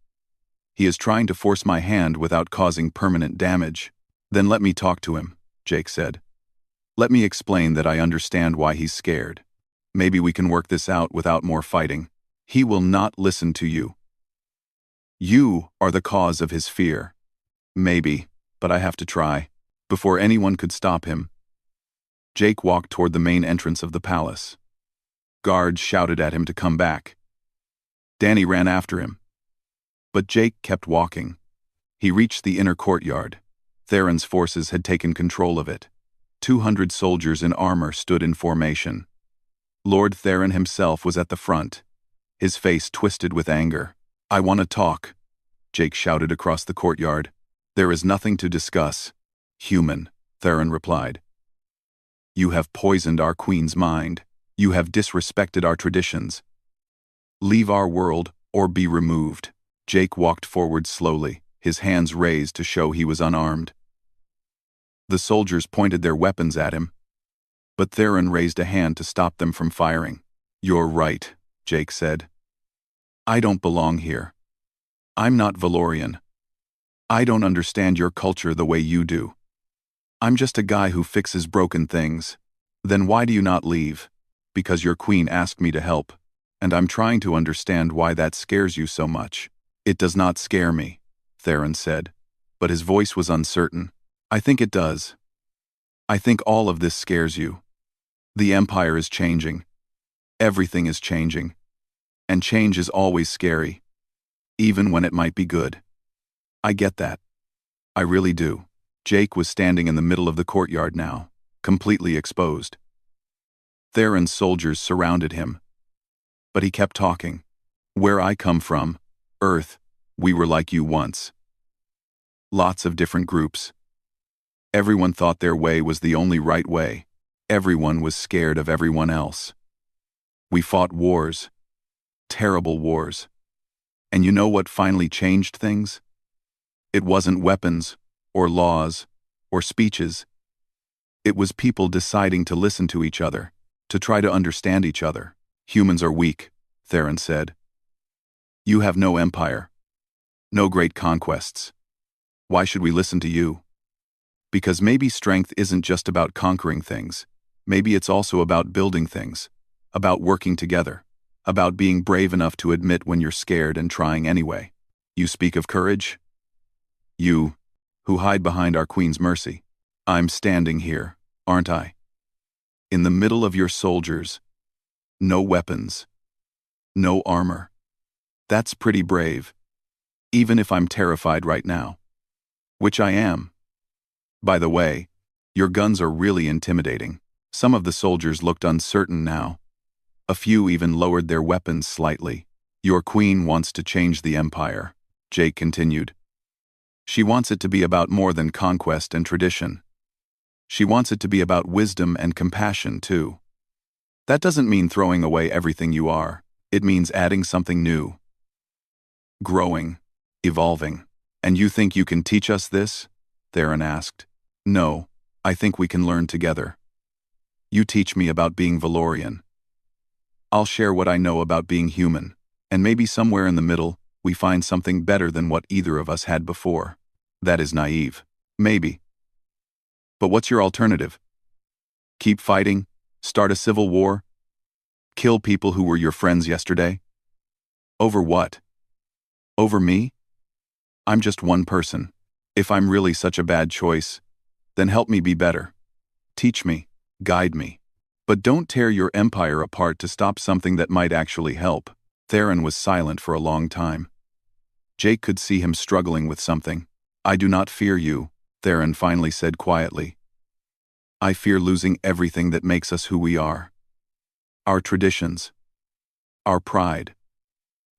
He is trying to force my hand without causing permanent damage. Then let me talk to him, Jake said. Let me explain that I understand why he's scared. Maybe we can work this out without more fighting. He will not listen to you. You are the cause of his fear. Maybe, but I have to try. Before anyone could stop him, Jake walked toward the main entrance of the palace. Guards shouted at him to come back. Danny ran after him. But Jake kept walking. He reached the inner courtyard. Theron's forces had taken control of it. 200 soldiers in armor stood in formation. Lord Theron himself was at the front, his face twisted with anger. I want to talk, Jake shouted across the courtyard. There is nothing to discuss. Human, Theron replied. You have poisoned our queen's mind. You have disrespected our traditions. Leave our world or be removed. Jake walked forward slowly, his hands raised to show he was unarmed. The soldiers pointed their weapons at him, but Theron raised a hand to stop them from firing. You're right, Jake said. I don't belong here. I'm not Valorian. I don't understand your culture the way you do. I'm just a guy who fixes broken things. Then why do you not leave? Because your queen asked me to help, and I'm trying to understand why that scares you so much. It does not scare me, Theron said, but his voice was uncertain. I think it does. I think all of this scares you. The Empire is changing. Everything is changing. And change is always scary, even when it might be good. I get that. I really do. Jake was standing in the middle of the courtyard now, completely exposed. Theron's soldiers surrounded him. But he kept talking. Where I come from, Earth, we were like you once. Lots of different groups. Everyone thought their way was the only right way. Everyone was scared of everyone else. We fought wars. Terrible wars. And you know what finally changed things? It wasn't weapons, or laws, or speeches. It was people deciding to listen to each other, to try to understand each other. Humans are weak, Theron said. You have no empire. No great conquests. Why should we listen to you? Because maybe strength isn't just about conquering things. Maybe it's also about building things. About working together. About being brave enough to admit when you're scared and trying anyway. You speak of courage? You, who hide behind our queen's mercy. I'm standing here, aren't I? In the middle of your soldiers. No weapons. No armor. That's pretty brave. Even if I'm terrified right now. Which I am. By the way, your guns are really intimidating. Some of the soldiers looked uncertain now. A few even lowered their weapons slightly. Your queen wants to change the empire, Jake continued. She wants it to be about more than conquest and tradition. She wants it to be about wisdom and compassion, too. That doesn't mean throwing away everything you are. It means adding something new. Growing. Evolving. And you think you can teach us this? Theron asked. No, I think we can learn together. You teach me about being Valorian. I'll share what I know about being human, and maybe somewhere in the middle, we find something better than what either of us had before. That is naive. Maybe. But what's your alternative? Keep fighting? Start a civil war? Kill people who were your friends yesterday? Over what? Over me? I'm just one person. If I'm really such a bad choice, then help me be better. Teach me, guide me. But don't tear your empire apart to stop something that might actually help. Theron was silent for a long time. Jake could see him struggling with something. I do not fear you, Theron finally said quietly. I fear losing everything that makes us who we are. Our traditions. Our pride.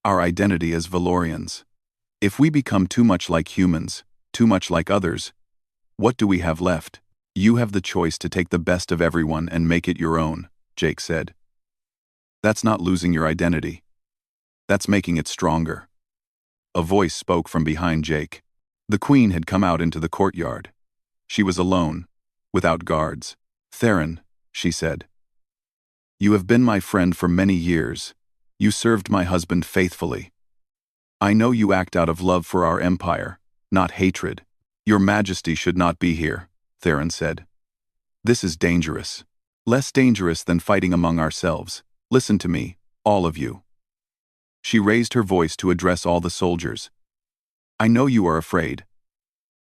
Our identity as Valorians. If we become too much like humans, too much like others, what do we have left? You have the choice to take the best of everyone and make it your own, Jake said. That's not losing your identity. That's making it stronger. A voice spoke from behind Jake. The queen had come out into the courtyard. She was alone, without guards. "Theron," she said. "You have been my friend for many years. You served my husband faithfully. I know you act out of love for our empire, not hatred. Your Majesty should not be here," Theron said. "This is dangerous. Less dangerous than fighting among ourselves. Listen to me, all of you." She raised her voice to address all the soldiers. "I know you are afraid.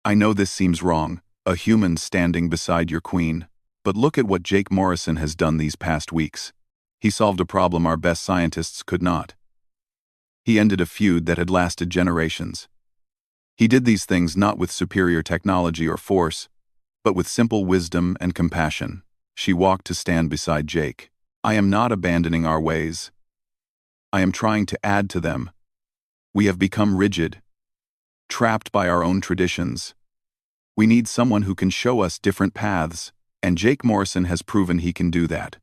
I know this seems wrong, a human standing beside your queen. But look at what Jake Morrison has done these past weeks. He solved a problem our best scientists could not. He ended a feud that had lasted generations. He did these things not with superior technology or force, but with simple wisdom and compassion." She walked to stand beside Jake. "I am not abandoning our ways. I am trying to add to them. We have become rigid, trapped by our own traditions. We need someone who can show us different paths, and Jake Morrison has proven he can do that.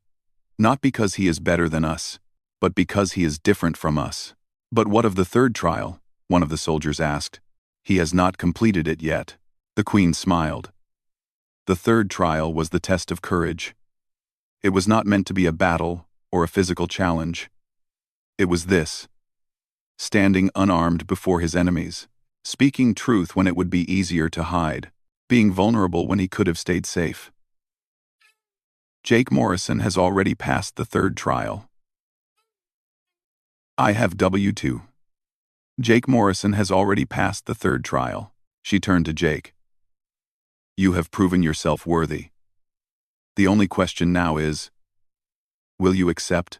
Not because he is better than us, but because he is different from us." "But what of the third trial?" one of the soldiers asked. "He has not completed it yet." The queen smiled. The third trial was the test of courage. It was not meant to be a battle or a physical challenge. It was this: standing unarmed before his enemies, speaking truth when it would be easier to hide, being vulnerable when he could have stayed safe. Jake Morrison has already passed the third trial. I have W2. Jake Morrison has already passed the third trial. She turned to Jake. "You have proven yourself worthy. The only question now is, will you accept?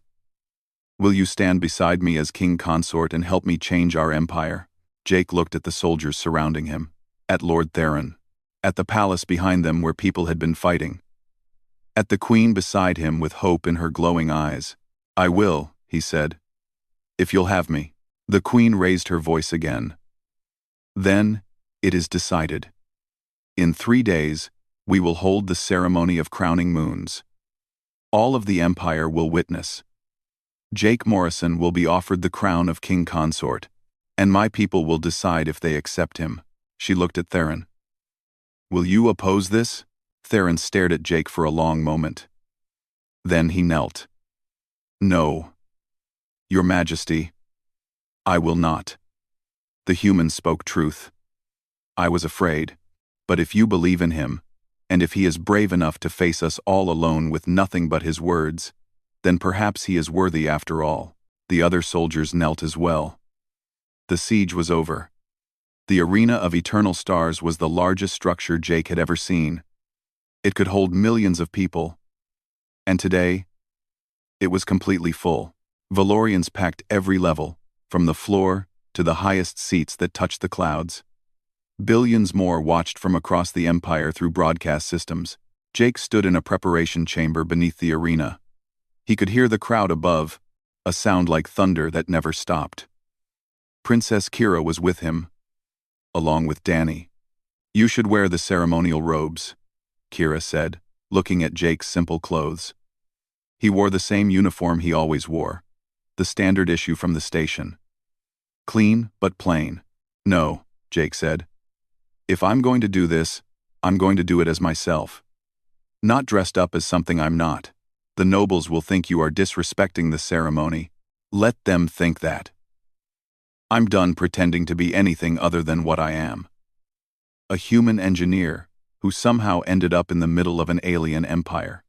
Will you stand beside me as king consort and help me change our empire?" Jake looked at the soldiers surrounding him, at Lord Theron, at the palace behind them where people had been fighting, at the queen beside him with hope in her glowing eyes. "I will," he said, "if you'll have me." The queen raised her voice again. "Then, it is decided. In 3 days, we will hold the ceremony of crowning moons. All of the empire will witness. Jake Morrison will be offered the crown of king consort, and my people will decide if they accept him." She looked at Theron. "Will you oppose this?" Theron stared at Jake for a long moment. Then he knelt. "No, Your Majesty, I will not." The human spoke truth. "I was afraid, but if you believe in him, and if he is brave enough to face us all alone with nothing but his words, then perhaps he is worthy after all." The other soldiers knelt as well. The siege was over. The Arena of Eternal Stars was the largest structure Jake had ever seen. It could hold millions of people. And today, it was completely full. Valorians packed every level, from the floor to the highest seats that touched the clouds. Billions more watched from across the empire through broadcast systems. Jake stood in a preparation chamber beneath the arena. He could hear the crowd above, a sound like thunder that never stopped. Princess Kira was with him, along with Danny. "You should wear the ceremonial robes," Kira said, looking at Jake's simple clothes. He wore the same uniform he always wore, the standard issue from the station. Clean but plain. "No," Jake said. "If I'm going to do this, I'm going to do it as myself. Not dressed up as something I'm not. The nobles will think you are disrespecting the ceremony. Let them think that. I'm done pretending to be anything other than what I am. A human engineer who somehow ended up in the middle of an alien empire.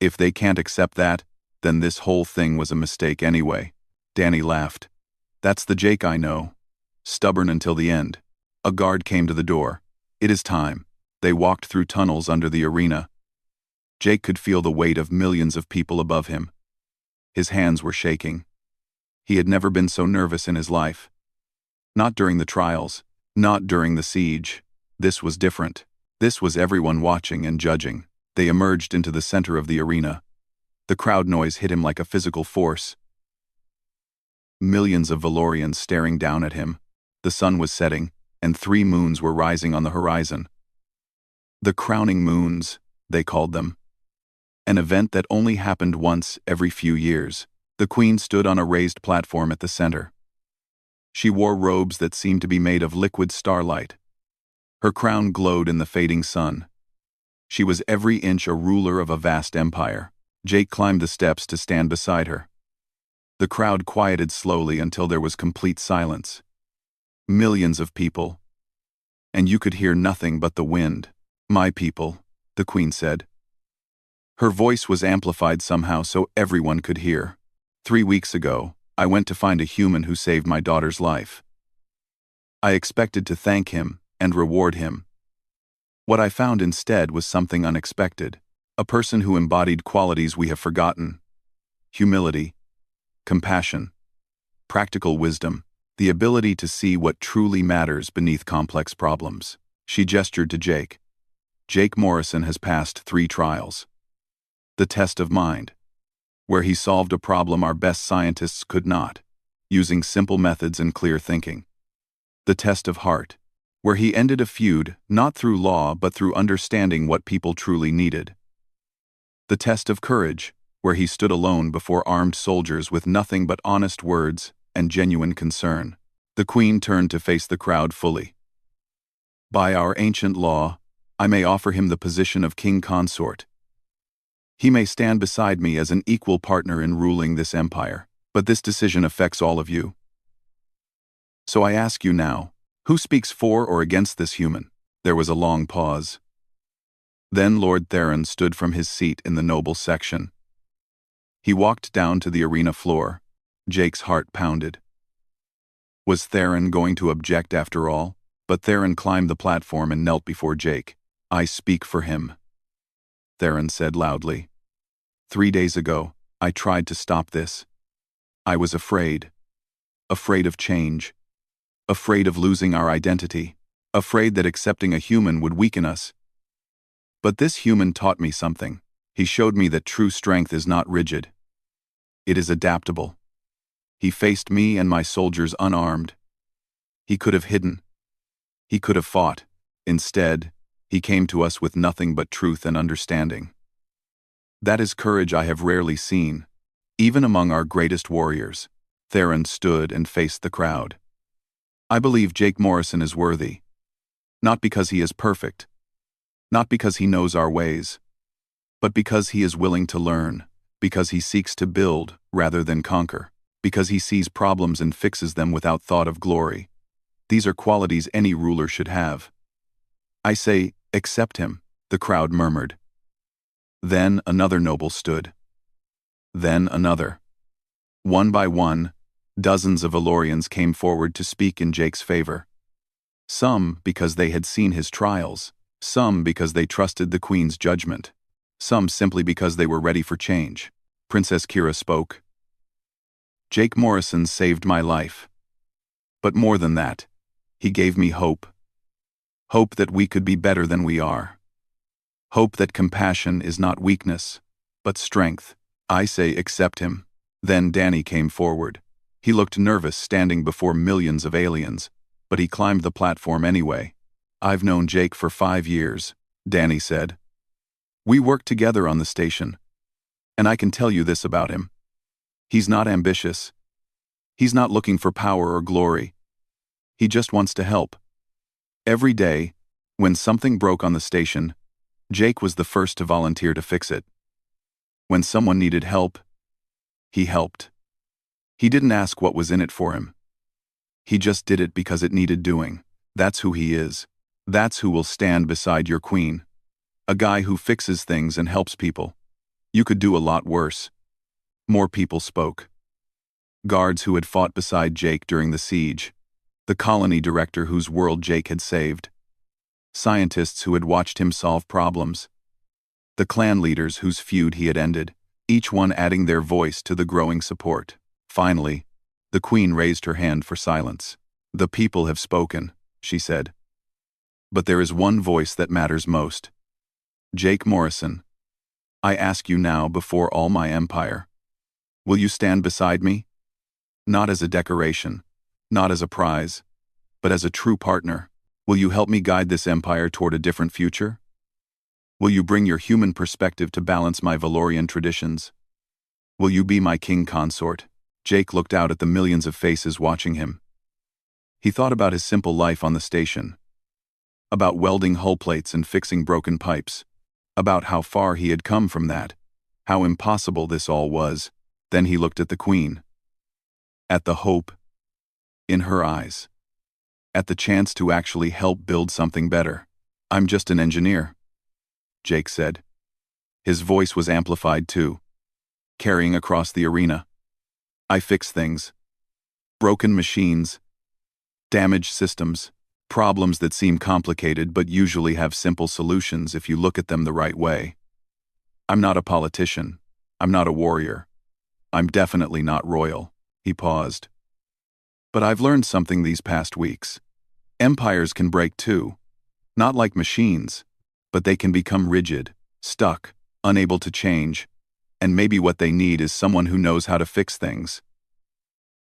If they can't accept that, then this whole thing was a mistake anyway." Danny laughed. "That's the Jake I know. Stubborn until the end." A guard came to the door. "It is time." They walked through tunnels under the arena. Jake could feel the weight of millions of people above him. His hands were shaking. He had never been so nervous in his life. Not during the trials, not during the siege. This was different. This was everyone watching and judging. They emerged into the center of the arena. The crowd noise hit him like a physical force. Millions of Valorians staring down at him. The sun was setting, and 3 moons were rising on the horizon. The crowning moons, they called them. An event that only happened once every few years. The queen stood on a raised platform at the center. She wore robes that seemed to be made of liquid starlight. Her crown glowed in the fading sun. She was every inch a ruler of a vast empire. Jake climbed the steps to stand beside her. The crowd quieted slowly until there was complete silence. Millions of people. And you could hear nothing but the wind. "My people," the queen said. Her voice was amplified somehow so everyone could hear. "3 weeks ago, I went to find a human who saved my daughter's life. I expected to thank him and reward him. What I found instead was something unexpected. A person who embodied qualities we have forgotten. Humility, compassion, practical wisdom, the ability to see what truly matters beneath complex problems." She gestured to Jake. "Jake Morrison has passed 3 trials. The test of mind, where he solved a problem our best scientists could not, using simple methods and clear thinking. The test of heart, where he ended a feud not through law but through understanding what people truly needed. The test of courage, where he stood alone before armed soldiers with nothing but honest words and genuine concern." The queen turned to face the crowd fully. "By our ancient law, I may offer him the position of king consort. He may stand beside me as an equal partner in ruling this empire, but this decision affects all of you. So I ask you now, who speaks for or against this human?" There was a long pause. Then Lord Theron stood from his seat in the noble section. He walked down to the arena floor. Jake's heart pounded. Was Theron going to object after all? But Theron climbed the platform and knelt before Jake. "I speak for him," Theron said loudly. "3 days ago, I tried to stop this. I was afraid. Afraid of change. Afraid of losing our identity. Afraid that accepting a human would weaken us. But this human taught me something. He showed me that true strength is not rigid. It is adaptable. He faced me and my soldiers unarmed. He could have hidden. He could have fought. Instead, he came to us with nothing but truth and understanding. That is courage I have rarely seen, even among our greatest warriors." Theron stood and faced the crowd. "I believe Jake Morrison is worthy. Not because he is perfect. Not because he knows our ways. But because he is willing to learn. Because he seeks to build rather than conquer. Because he sees problems and fixes them without thought of glory. These are qualities any ruler should have. I say, accept him," the crowd murmured. Then another noble stood. Then another. One by one, dozens of Valorians came forward to speak in Jake's favor. Some because they had seen his trials, some because they trusted the Queen's judgment, some simply because they were ready for change. Princess Kira spoke. "Jake Morrison saved my life. But more than that, he gave me hope. Hope that we could be better than we are. Hope that compassion is not weakness, but strength. I say accept him." Then Danny came forward. He looked nervous standing before millions of aliens, but he climbed the platform anyway. "I've known Jake for 5 years," Danny said. "We worked together on the station. And I can tell you this about him. He's not ambitious. He's not looking for power or glory. He just wants to help. Every day, when something broke on the station, Jake was the first to volunteer to fix it. When someone needed help, he helped. He didn't ask what was in it for him. He just did it because it needed doing. That's who he is. That's who will stand beside your queen. A guy who fixes things and helps people. You could do a lot worse." More people spoke. Guards who had fought beside Jake during the siege. The colony director whose world Jake had saved. Scientists who had watched him solve problems. The clan leaders whose feud he had ended, each one adding their voice to the growing support. Finally, the Queen raised her hand for silence. "The people have spoken," she said. "But there is one voice that matters most. Jake Morrison, I ask you now before all my empire. Will you stand beside me? Not as a decoration, not as a prize, but as a true partner. Will you help me guide this empire toward a different future? Will you bring your human perspective to balance my Valorian traditions? Will you be my king consort?" Jake looked out at the millions of faces watching him. He thought about his simple life on the station, about welding hull plates and fixing broken pipes, about how far he had come from that, how impossible this all was. Then he looked at the Queen, at the hope in her eyes, at the chance to actually help build something better. "I'm just an engineer," Jake said. His voice was amplified too, carrying across the arena. "I fix things. Broken machines, damaged systems, problems that seem complicated but usually have simple solutions if you look at them the right way. I'm not a politician. I'm not a warrior. I'm definitely not royal." He paused. "But I've learned something these past weeks. Empires can break too. Not like machines, but they can become rigid, stuck, unable to change, and maybe what they need is someone who knows how to fix things.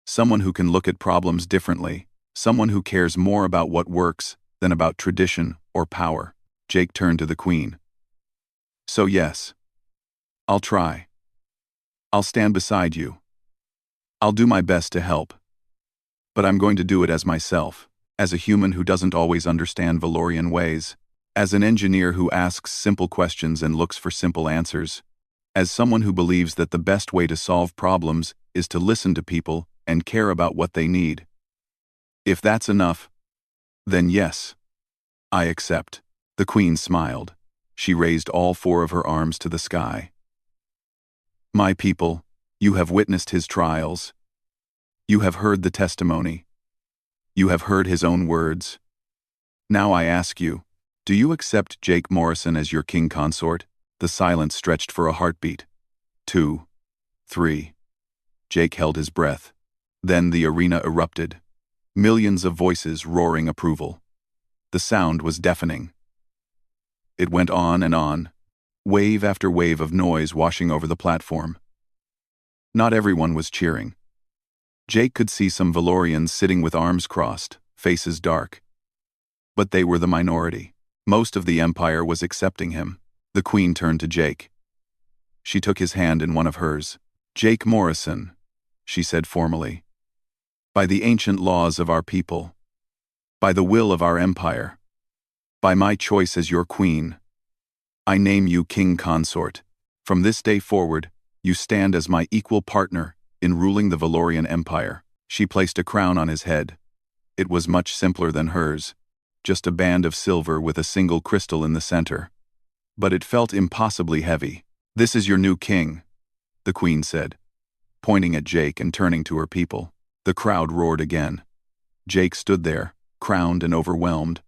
Someone who can look at problems differently, someone who cares more about what works than about tradition or power." Jake turned to the Queen. "So yes, I'll try. I'll stand beside you. I'll do my best to help. But I'm going to do it as myself, as a human who doesn't always understand Valorian ways, as an engineer who asks simple questions and looks for simple answers, as someone who believes that the best way to solve problems is to listen to people and care about what they need. If that's enough, then yes, I accept." The Queen smiled. She raised all four of her arms to the sky. "My people, you have witnessed his trials. You have heard the testimony. You have heard his own words. Now I ask you, do you accept Jake Morrison as your king consort?" The silence stretched for a heartbeat. 2, 3. Jake held his breath. Then the arena erupted. Millions of voices roaring approval. The sound was deafening. It went on, wave after wave of noise washing over the platform. Not everyone was cheering. Jake could see some Valorians sitting with arms crossed, faces dark. But they were the minority. Most of the Empire was accepting him. The Queen turned to Jake. She took his hand in one of hers. "Jake Morrison," she said formally. "By the ancient laws of our people, by the will of our empire, by my choice as your queen, I name you king consort. From this day forward, you stand as my equal partner in ruling the Valorian Empire." She placed a crown on his head. It was much simpler than hers, just a band of silver with a single crystal in the center. But it felt impossibly heavy. "This is your new king," the Queen said, pointing at Jake and turning to her people. The crowd roared again. Jake stood there, crowned and overwhelmed,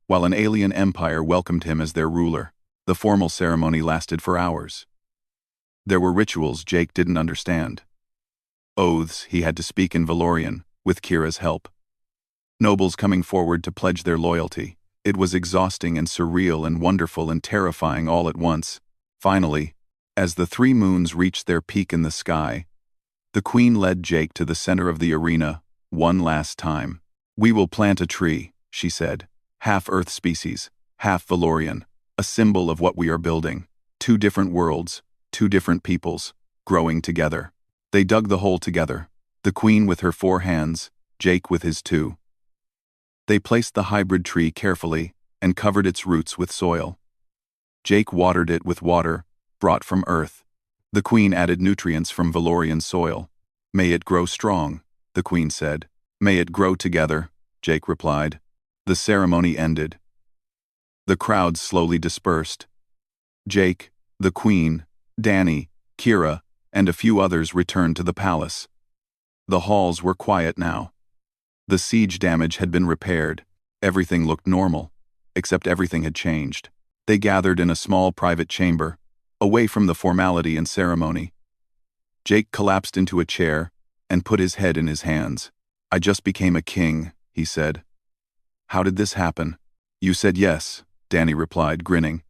while an alien empire welcomed him as their ruler. The formal ceremony lasted for hours. There were rituals Jake didn't understand. Oaths he had to speak in Valorian, with Kira's help. Nobles coming forward to pledge their loyalty. It was exhausting and surreal and wonderful and terrifying all at once. Finally, as the 3 moons reached their peak in the sky, the Queen led Jake to the center of the arena, one last time. "We will plant a tree," she said. "Half Earth species, half Valorian, a symbol of what we are building. 2 different worlds, 2 different peoples, growing together." They dug the hole together, the Queen with her 4 hands, Jake with his 2. They placed the hybrid tree carefully and covered its roots with soil. Jake watered it with water brought from Earth. The Queen added nutrients from Valorian soil. "May it grow strong," the Queen said. "May it grow together," Jake replied. The ceremony ended. The crowd slowly dispersed. Jake, the Queen, Danny, Kira, and a few others returned to the palace. The halls were quiet now. The siege damage had been repaired. Everything looked normal, except everything had changed. They gathered in a small private chamber, away from the formality and ceremony. Jake collapsed into a chair and put his head in his hands. "I just became a king," he said. "How did this happen?" "You said yes," Danny replied, grinning.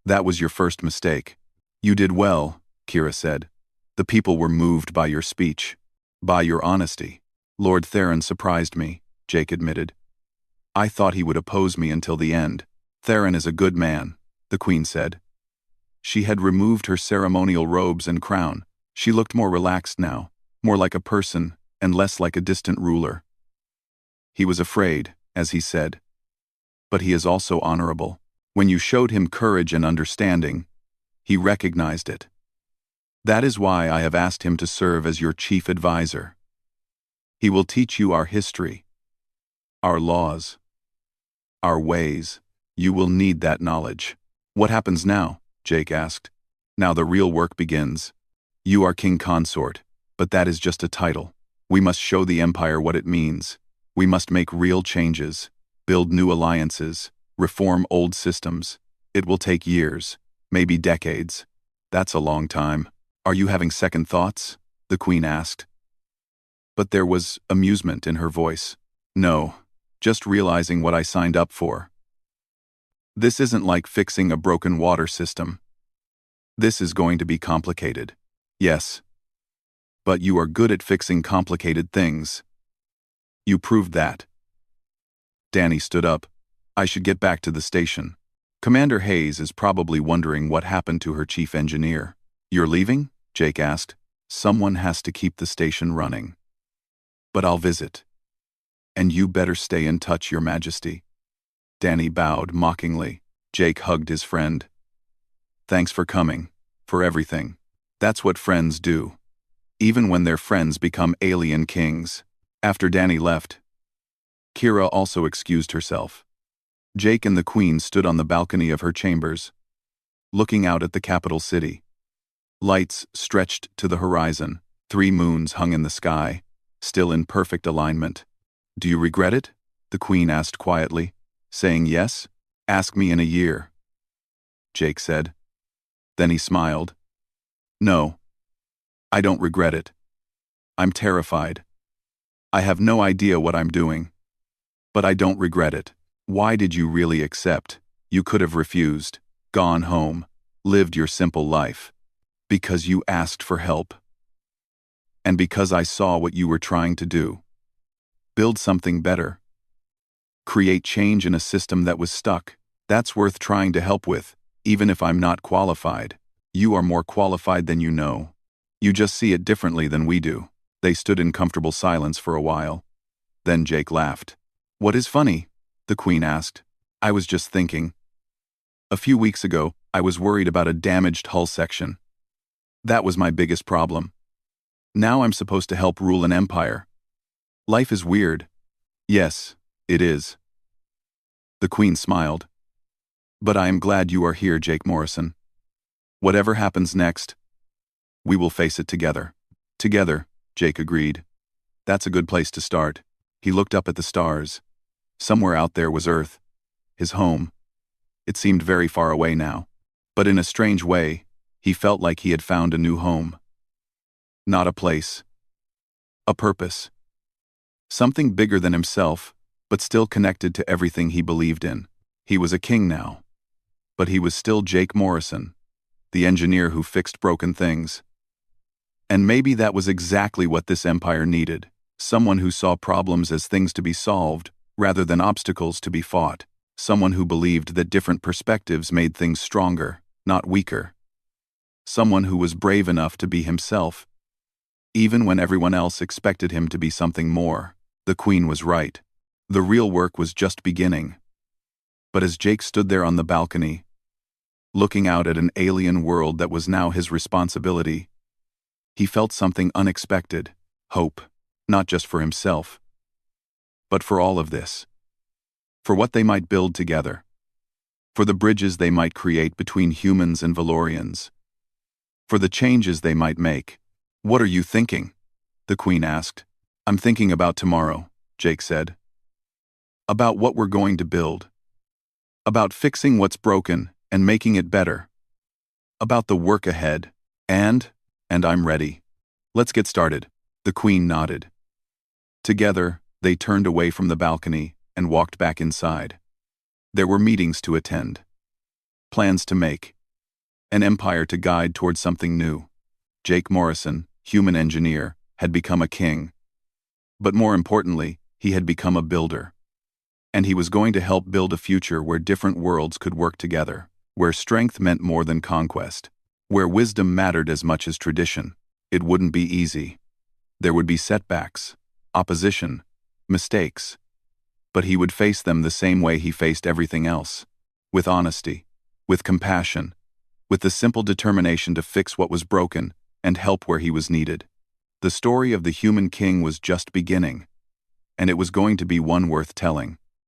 "That was your first mistake." "You did well," Kira said. "The people were moved by your speech, by your honesty." "Lord Theron surprised me," Jake admitted. "I thought he would oppose me until the end." "Theron is a good man," the Queen said. She had removed her ceremonial robes and crown. She looked more relaxed now, more like a person and less like a distant ruler. He was afraid, as he said. But he is also honorable. When you showed him courage and understanding, he recognized it. That is why I have asked him to serve as your chief advisor. He will teach you our history, our laws, our ways. You will need that knowledge. What happens now? Jake asked. Now the real work begins. You are king consort, but that is just a title. We must show the Empire what it means. We must make real changes, build new alliances, reform old systems. It will take years, maybe decades. That's a long time. Are you having second thoughts? The Queen asked. But there was amusement in her voice. No, just realizing what I signed up for. This isn't like fixing a broken water system. This is going to be complicated. Yes. But you are good at fixing complicated things. You proved that. Danny stood up. I should get back to the station. Commander Hayes is probably wondering what happened to her chief engineer. You're leaving? Jake asked. Someone has to keep the station running. But I'll visit. And you better stay in touch, Your Majesty. Danny bowed mockingly. Jake hugged his friend. Thanks for coming, for everything. That's what friends do. Even when their friends become alien kings. After Danny left, Kira also excused herself. Jake and the Queen stood on the balcony of her chambers, looking out at the capital city. Lights stretched to the horizon. 3 moons hung in the sky, still in perfect alignment. Do you regret it? The Queen asked quietly. Saying yes? Ask me in a year, Jake said. Then he smiled. No. I don't regret it. I'm terrified. I have no idea what I'm doing. But I don't regret it. Why did you really accept? You could have refused, gone home, lived your simple life. Because you asked for help. And because I saw what you were trying to do. Build something better. Create change in a system that was stuck. That's worth trying to help with, even if I'm not qualified. You are more qualified than you know. You just see it differently than we do. They stood in comfortable silence for a while. Then Jake laughed. What is funny? The Queen asked. I was just thinking. A few weeks ago, I was worried about a damaged hull section. That was my biggest problem. Now I'm supposed to help rule an empire. Life is weird. Yes, it is. The Queen smiled. But I am glad you are here, Jake Morrison. Whatever happens next, we will face it together. Together, Jake agreed. That's a good place to start. He looked up at the stars. Somewhere out there was Earth, his home. It seemed very far away now. But in a strange way, he felt like he had found a new home. Not a place. A purpose. Something bigger than himself, but still connected to everything he believed in. He was a king now. But he was still Jake Morrison, the engineer who fixed broken things. And maybe that was exactly what this empire needed. Someone who saw problems as things to be solved, rather than obstacles to be fought. Someone who believed that different perspectives made things stronger, not weaker. Someone who was brave enough to be himself. Even when everyone else expected him to be something more. The Queen was right. The real work was just beginning. But as Jake stood there on the balcony, looking out at an alien world that was now his responsibility, he felt something unexpected. Hope, not just for himself, but for all of this. For what they might build together. For the bridges they might create between humans and Valorians. For the changes they might make. What are you thinking? The Queen asked. I'm thinking about tomorrow, Jake said. About what we're going to build. About fixing what's broken and making it better. About the work ahead. And I'm ready. Let's get started. The Queen nodded. Together, they turned away from the balcony and walked back inside. There were meetings to attend. Plans to make. An empire to guide towards something new. Jake Morrison, human engineer, had become a king. But more importantly, he had become a builder. And he was going to help build a future where different worlds could work together, where strength meant more than conquest, where wisdom mattered as much as tradition. It wouldn't be easy. There would be setbacks, opposition, mistakes. but he would face them the same way he faced everything else. With honesty, with compassion, with the simple determination to fix what was broken and help where he was needed. The story of the human king was just beginning, and it was going to be one worth telling.